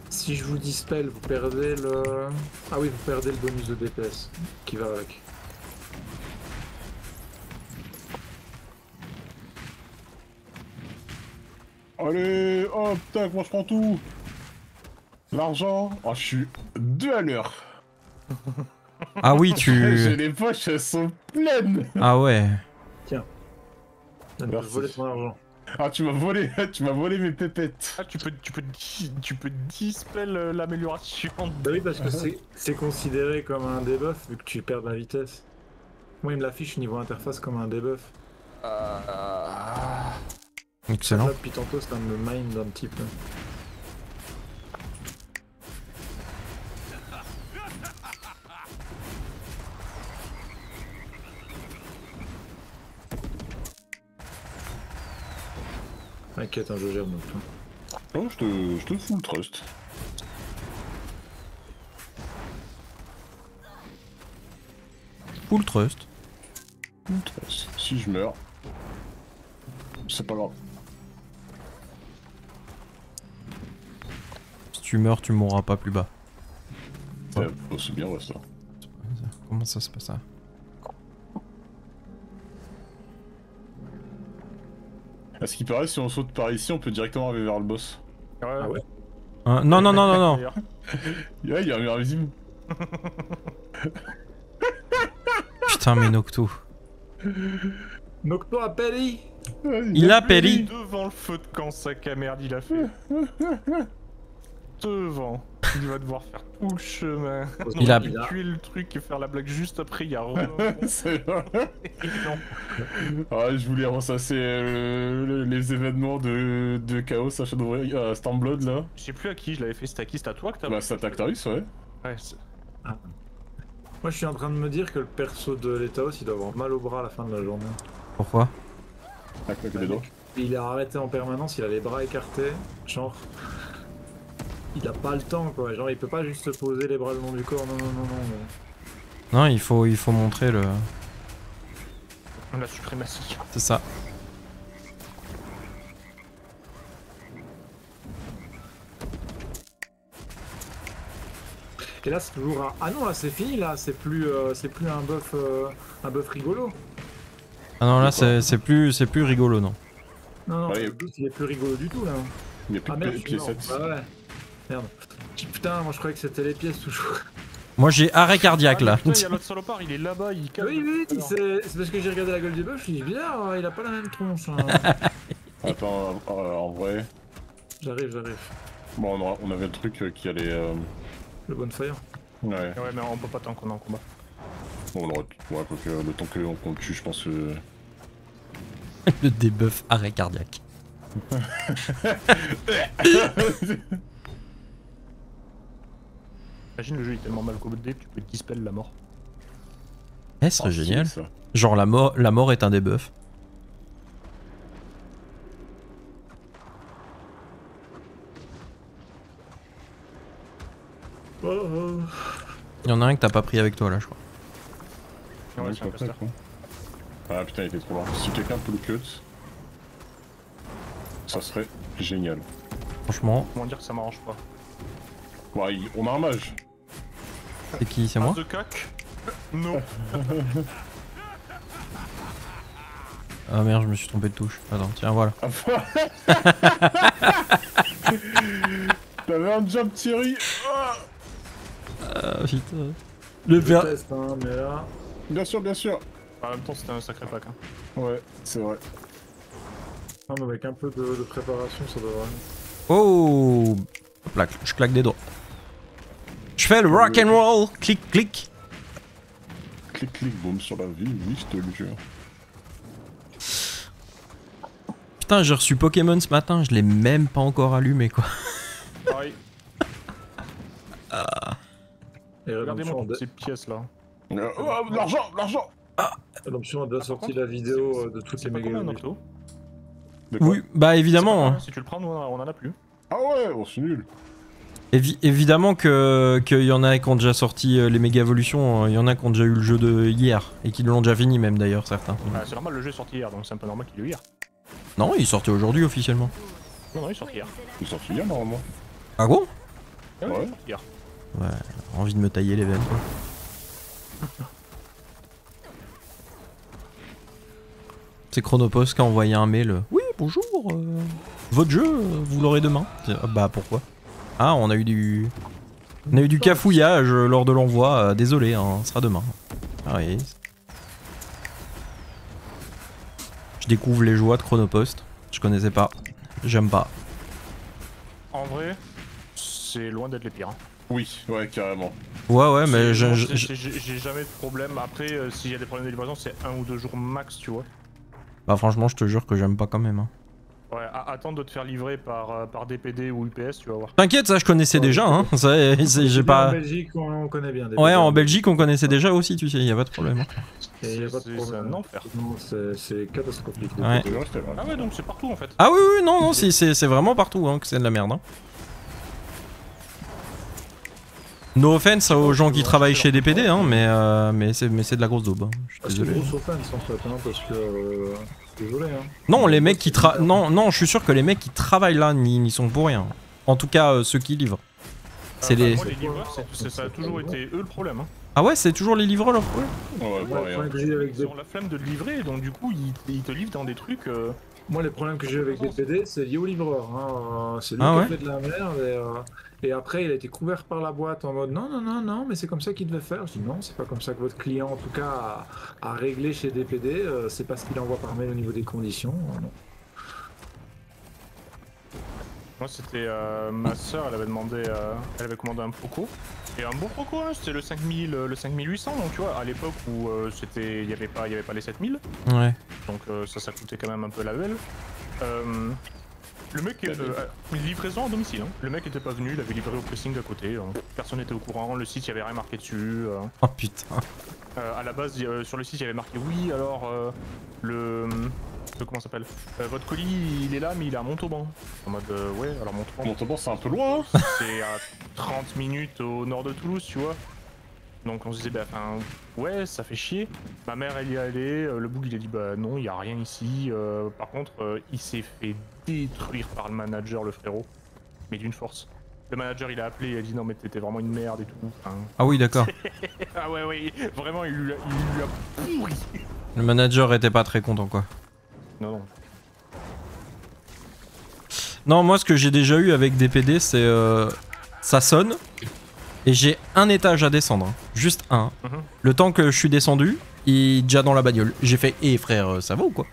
Si je vous dispel, vous perdez le... Ah oui, vous perdez le bonus de DPS qui va avec. Allez, hop, tac, moi je prends tout. L'argent, oh, je suis 2 à l'heure. Ah oui, J'ai les poches, elles sont pleines. Ah ouais. Je vais Merci. voler ton argent. Ah, tu m'as volé mes pépettes. Ah, tu peux dispel l'amélioration. Bah oui, parce que c'est considéré comme un debuff vu que tu perds de la vitesse. Moi, il me l'affiche niveau interface comme un debuff. Excellent. Là, depuis tantôt, ça me mind un petit peu. T'inquiète, je gère donc. Oh, je te fous le trust. Full trust. Si je meurs, c'est pas grave. Si tu meurs, tu mourras pas plus bas. C'est bien, ouais, ça. Comment ça se passe ça? À ce qui paraît, si on saute par ici, on peut directement arriver vers le boss. Ah ouais. Hein, non, non, non, non, non. D'ailleurs. Ouais, il y a un mur invisible. Putain, mais Nocto. Nocto a péri. Il a péri. Devant le feu de camp, sac à merde, il a fait. Devant. Il va devoir faire tout le chemin. Il a- tuer le truc et faire la blague juste après, il y a C'est vrai. non. Ah, je voulais ressasser les événements de Chaos à Shadowbreak, à Stormblood là. Je sais plus à qui je l'avais fait, c'était à qui? C'était à toi que t'as Bah, c'est Tactarus, ouais. Ouais, Moi, je suis en train de me dire que le perso de l'Etaos, il doit avoir mal au bras à la fin de la journée. Pourquoi? Ah, claque des doigts. Il est arrêté en permanence, il a les bras écartés, genre. Il a pas le temps quoi, genre il peut pas juste se poser les bras le long du corps, non non non non. Non, il faut montrer le... la suprématie. C'est ça. Et là c'est toujours un... Ah non là c'est fini là, c'est plus un buff rigolo. Ah non, là, c'est plus rigolo, non. Non non, Ouais, le buff il est plus rigolo du tout là. Il y a plus Ah de merde, je suis pieds mort. 7. Ah ouais. Merde. Putain, moi je croyais que c'était les pièces toujours. Moi, j'ai arrêt cardiaque, là. Putain, il y a l'autre salopard, il est là-bas, il calme. Oui, c'est parce que j'ai regardé la gueule du buff, je suis dit bizarre, il a pas la même tronche. Hein. Attends, en vrai. J'arrive. Bon, on avait le truc qui allait. Le bonfire. Ouais. Ouais, mais on peut pas tant qu'on est en combat. Bon, on aurait. Ouais, quoi que le temps qu'on le tue, je pense que. Le debuff arrêt cardiaque. Imagine le jeu est tellement mal codé que tu peux dispel la mort. Eh, ce serait Ah, génial. c'est ça. Genre, la mort est un debuff. Oh. Il y en a un que t'as pas pris avec toi, là, je crois. Ouais, Ouais, c'est un pas prêt, caster. quoi. Ah putain, il était trop loin. Si quelqu'un peut le cut, ça serait génial. Franchement, Comment dire que ça m'arrange pas? Ouais, on a un mage. c'est qui? C'est moi? De cac? Non. Ah merde, je me suis trompé de touche. Attends, tiens, voilà. T'avais un jump Thierry. Ah putain. Le Je ver... teste hein, mais là. Bien sûr, bien sûr. En même temps, c'était un sacré pack. Hein. Ouais, c'est vrai. Non mais avec un peu de préparation ça devrait. Oh, hop là, je claque des doigts. Je fais le rock and roll, clic clic. Clic, clic, boum sur la vie, oui, je te le jure. Putain, j'ai reçu Pokémon ce matin, je l'ai même pas encore allumé quoi. Pareil. Et Regardez-moi toutes ces pièces là. Oh, l'argent. Redemption a déjà sorti la vidéo de toutes les méga Combien un évolutions. octo? De quoi? Oui, bah évidemment. Hein. Si tu le prends, nous on en a plus. Ah ouais, oh, c'est nul. Évidemment qu'il y en a qui ont déjà sorti les méga évolutions, il y en a qui ont déjà eu le jeu de hier et qui l'ont déjà fini même d'ailleurs certains. Ah, c'est normal, le jeu est sorti hier, donc c'est un peu normal qu'il ait eu hier. Non, il est sorti aujourd'hui officiellement. Non, il est sorti hier. Il est sorti hier normalement. Ah bon? Ah oui, Ouais. il est sorti hier. Ouais, envie de me tailler les veines quoi. C'est Chronopost qui a envoyé un mail. Oui, bonjour, votre jeu, vous l'aurez demain. Bah pourquoi? Ah, on a eu du cafouillage lors de l'envoi. Désolé, hein, ce sera demain. Ah oui. Je découvre les joies de Chronopost. Je connaissais pas. J'aime pas. En vrai, c'est loin d'être les pires. Hein. Oui, ouais, carrément. Ouais, mais J'ai jamais de problème. Après, s'il y a des problèmes de livraison, c'est 1 ou 2 jours max, tu vois. Bah franchement, je te jure que j'aime pas quand même. Hein. Ouais, attends de te faire livrer par DPD ou UPS, tu vas voir. T'inquiète, ça je connaissais déjà. Hein. J'ai pas. En Belgique, on connaît bien. Ouais, en Belgique, on connaissait déjà aussi, tu sais, y a pas de problème. Et y a pas de C'est problème. un enfer. Non, c'est catastrophique. Ouais. Ah ouais, donc c'est partout en fait. Ah oui, non, c'est vraiment partout hein, que c'est de la merde. Hein. No offense aux gens qui travaillent chez DPD, hein, mais c'est de la grosse daube. Hein. Je suis C'est désolé. grosse offense en fait, hein, parce que. Désolé, hein. Non, les mecs qui non, je suis sûr que les mecs qui travaillent là n'y sont pour rien. En tout cas, ceux qui livrent. C'est les. Moi, les livreurs, ça a toujours été eux le problème. Hein. Ah ouais, c'est toujours les livreurs leur problème. Ouais, pareil. Ouais, que j'ai avec Ils ont la flemme de le livrer, donc du coup, ils te livrent dans des trucs. Moi, les problèmes que j'ai eu avec DPD, c'est lié au livreur. Hein. C'est lui Ah qui a ouais fait de la merde. Et après, il a été couvert par la boîte en mode non, mais c'est comme ça qu'il devait faire. Je dis non, c'est pas comme ça que votre client, en tout cas, a réglé chez DPD. C'est pas ce qu'il envoie par mail au niveau des conditions. Non. Moi, c'était ma soeur, elle avait demandé, elle avait commandé un Proco. Et un bon Proco, hein, c'était le 5000, le 5800. Donc tu vois, à l'époque où il y avait pas les 7000. Ouais. Donc ça coûtait quand même un peu la belle. Le mec, une livraison à domicile. Hein. Le mec était pas venu, il avait livré au pressing à côté. Hein. Personne n'était au courant, le site, il y avait rien marqué dessus. Oh putain. À la base, sur le site, il y avait marqué oui, alors comment ça s'appelle votre colis, il est là, mais il est à Montauban. En mode, ouais, alors Montauban. Montauban, c'est un peu loin. Hein. C'est à 30 minutes au nord de Toulouse, tu vois. Donc on se disait, bah, enfin, ouais, ça fait chier. Ma mère, elle y est allée, le boug, il a dit, bah non, il y a rien ici. Par contre, il s'est fait détruire par le manager, le frérot. Mais d'une force. Le manager, il a appelé, il a dit, non, mais t'étais vraiment une merde et tout. Enfin... Ah oui, d'accord. Ah ouais, vraiment, il lui a pourri. Le manager était pas très content, quoi. Non. Non, moi, ce que j'ai déjà eu avec DPD, c'est ça sonne et j'ai un étage à descendre, hein. Juste un. Le temps que je suis descendu, il est déjà dans la bagnole. J'ai fait, frère, ça va ou quoi?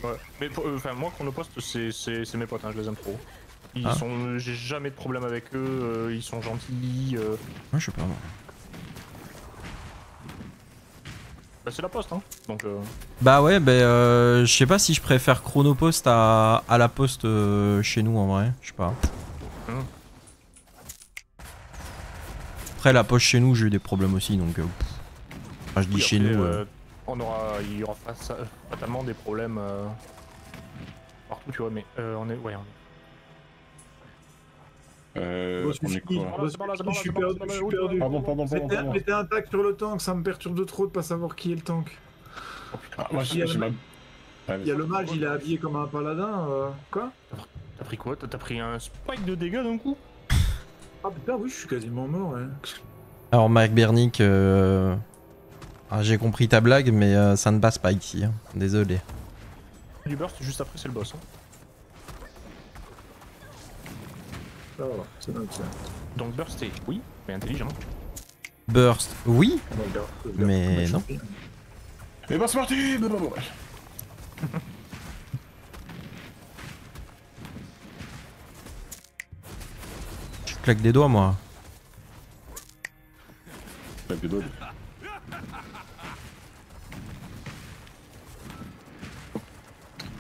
Ouais, mais enfin, moi, Chronopost, c'est mes potes, hein, je les aime trop. J'ai jamais de problème avec eux, ils sont gentils. Ouais, je sais pas. Bah, c'est la poste, hein. Donc. Bah ouais, je sais pas si je préfère Chronopost à la poste chez nous en vrai, je sais pas. Après la poste chez nous, j'ai eu des problèmes aussi, donc. Enfin, je dis oui, chez après, nous. Il y aura fatalement des problèmes partout, tu vois, mais on est. Ouais, On est quoi? Je suis perdu. Pardon. Mettez un tag sur le tank, ça me perturbe de trop de pas savoir qui est le tank. Ah, moi, j'ai ma... Il y a le mage, il est habillé comme un paladin. Quoi? T'as pris quoi? T'as pris un spike de dégâts d'un coup? Ah putain, oui, je suis quasiment mort. Ouais. Alors, Marc Bernick, j'ai compris ta blague, mais ça ne passe pas ici. Hein. Désolé. Du burst, juste après, c'est le boss. Hein. Ah, voilà, c'est notre ça. Donc, burst, c'est oui, mais intelligent. Burst, oui, mais non. Et bah, c'est parti. Je claque des doigts, moi.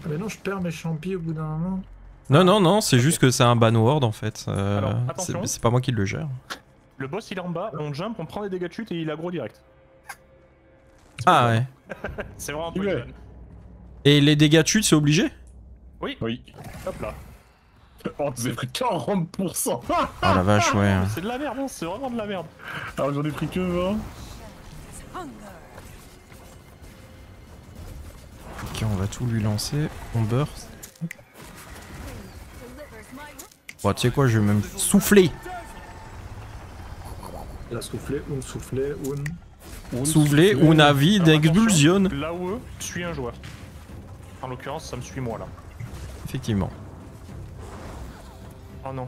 Mais non, je perds mes champis au bout d'un moment. Non, c'est juste que c'est un ban word en fait. Alors, attention. C'est pas moi qui le gère. Le boss, il est en bas, on jump, on prend des dégâts de chute et il aggro direct. Ah ouais. C'est vraiment un Ouais. peu fun. Et les dégâts de chute, c'est obligé? Oui. Hop là. Oh, vous avez pris 40%. Ah la vache, ouais. C'est de la merde, hein, c'est vraiment de la merde. Alors j'en ai pris que 20. Ok, on va tout lui lancer. On burst. Bon, tu sais quoi, je vais même souffler. La soufflé, Souffler, una vie Alors, d'expulsion. attention, là où suit un joueur. En l'occurrence, ça me suit moi là. Effectivement. Oh non.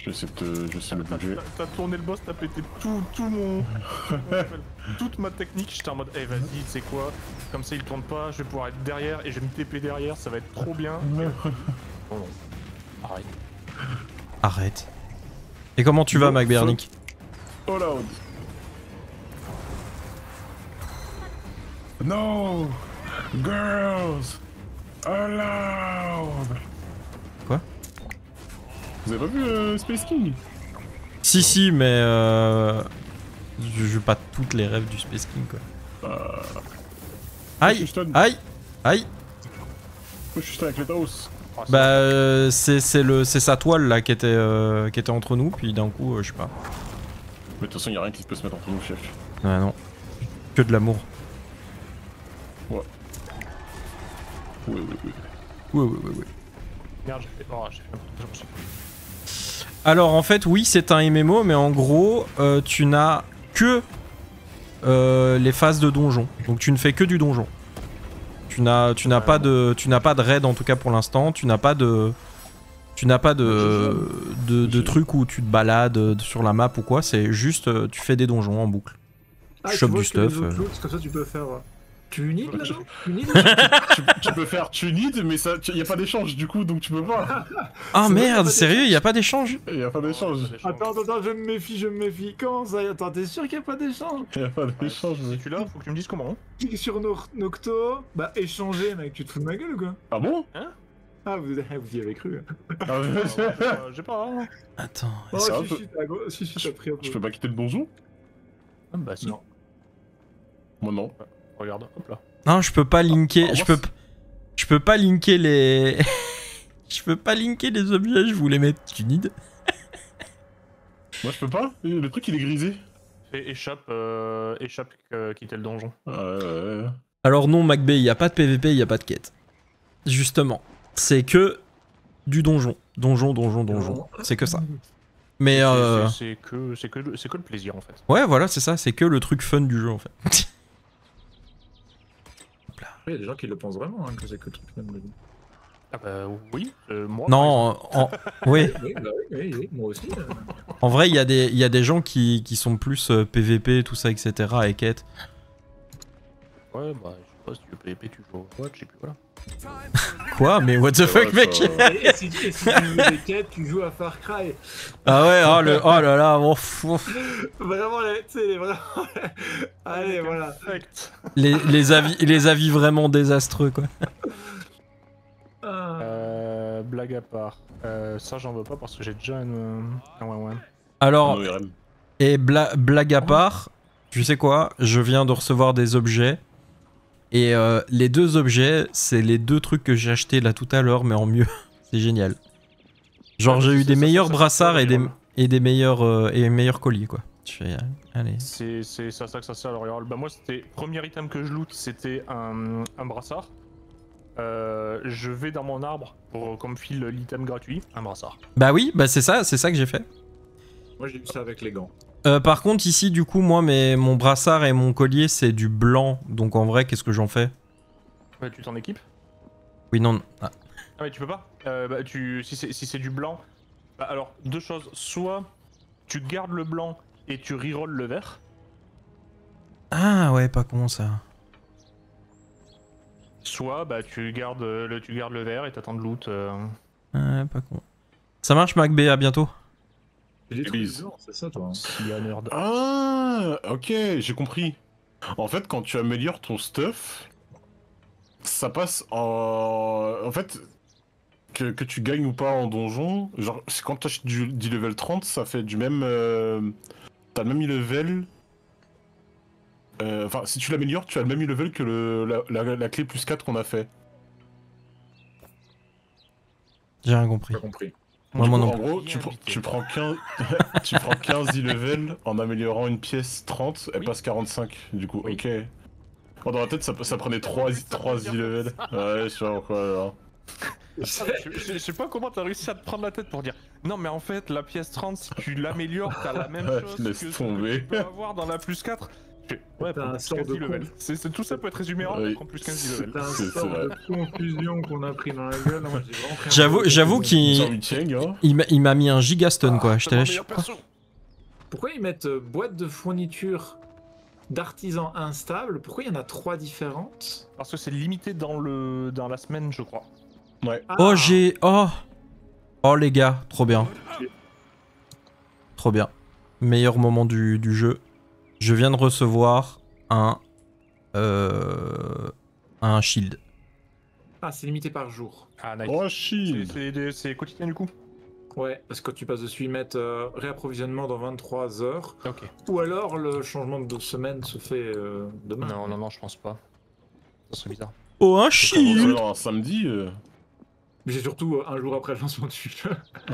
Je vais essayer de le bouger. T'as tourné le boss, t'as pété tout mon... comment ça s'appelle toute ma technique, j'étais en mode, eh vas-y, tu sais quoi, comme ça il tourne pas, je vais pouvoir être derrière et je vais me TP derrière, ça va être trop bien. Non, non, arrête. Arrête. Et comment tu vas, McBernick? All out. No! Girls! Allowed! Quoi? Vous avez pas vu Space King? Si, mais je joue pas toutes les rêves du Space King, quoi. Aïe! Houston. Aïe! Aïe! Je suis avec les Taos. Bah, c'est sa toile là qui était entre nous, puis d'un coup, je sais pas. Mais de toute façon, y'a rien qui peut se mettre entre nous, chef. Ouais, non. Que de l'amour. Ouais. Ouais. Ouais. Merde, j'ai fait... Oh, j'ai fait n'importe quoi. Alors en fait oui c'est un MMO mais en gros tu n'as que les phases de donjon. Donc tu ne fais que du donjon. Tu n'as pas de raid en tout cas pour l'instant. Tu n'as pas de trucs où tu te balades sur la map ou quoi. C'est juste tu fais des donjons en boucle. Tu chopes du stuff. Comme ça tu peux faire... Tu unides là-dedans? Tu peux faire tunid, mais ça, y a pas d'échange du coup, donc tu peux pas. Ah merde, sérieux, y a pas d'échange? Y a pas d'échange. Attends, je me méfie. Comment ça? Attends, t'es sûr qu'il y a pas d'échange? Y a pas d'échange, Si mec. tu l'as, faut que tu me dises comment. Clique sur Nocto, bah échanger mec, tu te fous de ma gueule ou quoi? Ah bon? Ah vous y avez cru. Ah, J'ai pas... Hein. Attends. Oh c'est un si, t'as pris un peu. Je peux pas quitter le donjon? Ah bah si. Non. Moi non. Regarde, hop là. Non, je peux pas linker. Ah, Je peux pas linker les. Je peux pas linker les objets. Je voulais mettre Tunid. Moi je peux pas? Le truc il est grisé. Fais échappe, quitter le donjon. Ouais. Alors non, MacB, y a pas de PVP, y a pas de quête. Justement, c'est que du donjon. Donjon. C'est que ça. Mais C'est que le plaisir en fait. ouais, voilà, c'est ça. C'est que le truc fun du jeu en fait. Il y a des gens qui le pensent vraiment, hein, que c'est que le truc même de vie. Ah bah oui, moi... Non, oui. Oui, moi aussi. En vrai, il y a des gens qui sont plus PVP, tout ça, etc. et quête. Ouais, bah je sais pas, si tu veux PVP, tu joues au watch et puis voilà. Quoi? Mais what the fuck, mec? Et si tu veux des quêtes, tu joues à Far Cry. Ah ouais, oh là là, bon, Vraiment, tu sais, vraiment... Allez, voilà. Perfect. les avis vraiment désastreux, quoi. Blague à part. Ça j'en veux pas parce que j'ai déjà une... ouais. Alors, Non, IRL. et blague à part, tu sais quoi? Je viens de recevoir des objets. Et les deux objets, c'est les deux trucs que j'ai achetés là tout à l'heure, mais en mieux. C'est génial. Genre, j'ai eu des meilleurs brassards et des meilleurs colliers, quoi. Je fais, allez. C'est ça que ça sert à l'Oréal. Bah moi c'était... Premier item que je loot, c'était un brassard. Je vais dans mon arbre pour qu'on me file l'item gratuit, un brassard. Bah oui, bah c'est ça que j'ai fait. Moi, j'ai eu ça avec les gants. Par contre, ici, du coup, moi, mon brassard et mon collier, c'est du blanc. Donc en vrai, qu'est-ce que j'en fais? Ouais, tu t'en équipes? Oui, non. Ah. Ah mais tu peux pas. Si c'est du blanc, bah alors deux choses. Soit tu gardes le blanc et tu reroll le vert. Ah ouais, pas con ça. Soit bah tu gardes le vert et t'attends de loot. Ouais, pas con. Ça marche, MacB, à bientôt. J'ai des trucs Église. bizarres, c'est ça, toi. S'il y a nerd. Ah, ok, j'ai compris. En fait, quand tu améliores ton stuff, ça passe en... En fait, que tu gagnes ou pas en donjon, genre, c'est quand tu achètes du level 30, ça fait du même... T'as le même level... Enfin, si tu l'améliores, tu as le même level que la clé plus 4 qu'on a fait. J'ai rien compris. Pas compris. Ouais, moi non En plus. gros, tu prends 15... tu prends 15 e-level en améliorant une pièce 30, elle Oui. passe 45, du coup, Oui. ok. Bon, dans la tête, ça prenait 3 e-level. Ouais, je sais pas pourquoi, alors. Je sais pas comment t'as réussi à te prendre la tête pour dire non mais en fait la pièce 30 si tu l'améliores t'as la même chose Laisse que ce tomber. que tu peux avoir dans la plus 4. Ouais, T'as un plus sort 15 de level. Tout ça peut être résumé en Oui. en plus 15 level. C'est un C'est sort vrai. de confusion qu'on a pris dans la gueule. Moi, j'ai vraiment pris un J'avoue, sort de j'avoue confusion. qu'il 108ème, gars. il m'a mis un gigastun quoi. J'étais là, je sais pas. Pourquoi ils mettent boîte de fourniture d'artisans instables? Pourquoi il y en a 3 différentes? Parce que c'est limité dans la semaine, je crois. Ouais. Oh j'ai... Oh les gars, trop bien. Trop bien. Meilleur moment du jeu. Je viens de recevoir un shield. Ah, c'est limité par jour. Ah, nice. Oh, shield. C'est quotidien du coup. Ouais, parce que quand tu passes dessus, ils mettent réapprovisionnement dans 23 heures. Ok. Ou alors le changement de semaine se fait demain. Non, je pense pas. Ça serait bizarre. Oh un Ou shield. alors un samedi. Mais c'est surtout un jour après le lancement du jeu.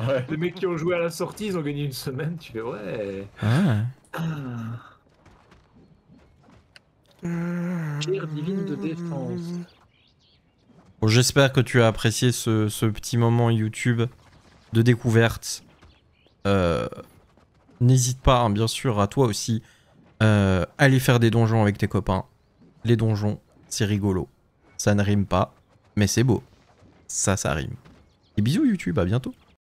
Ouais. Les mecs qui ont joué à la sortie, ils ont gagné une semaine. Tu fais ouais. Ah. Pierre divine de défense. Bon, j'espère que tu as apprécié ce petit moment YouTube de découverte. N'hésite pas, hein, bien sûr, à toi aussi, aller faire des donjons avec tes copains. Les donjons, c'est rigolo. Ça ne rime pas, mais c'est beau. Ça rime. Et bisous YouTube, à bientôt.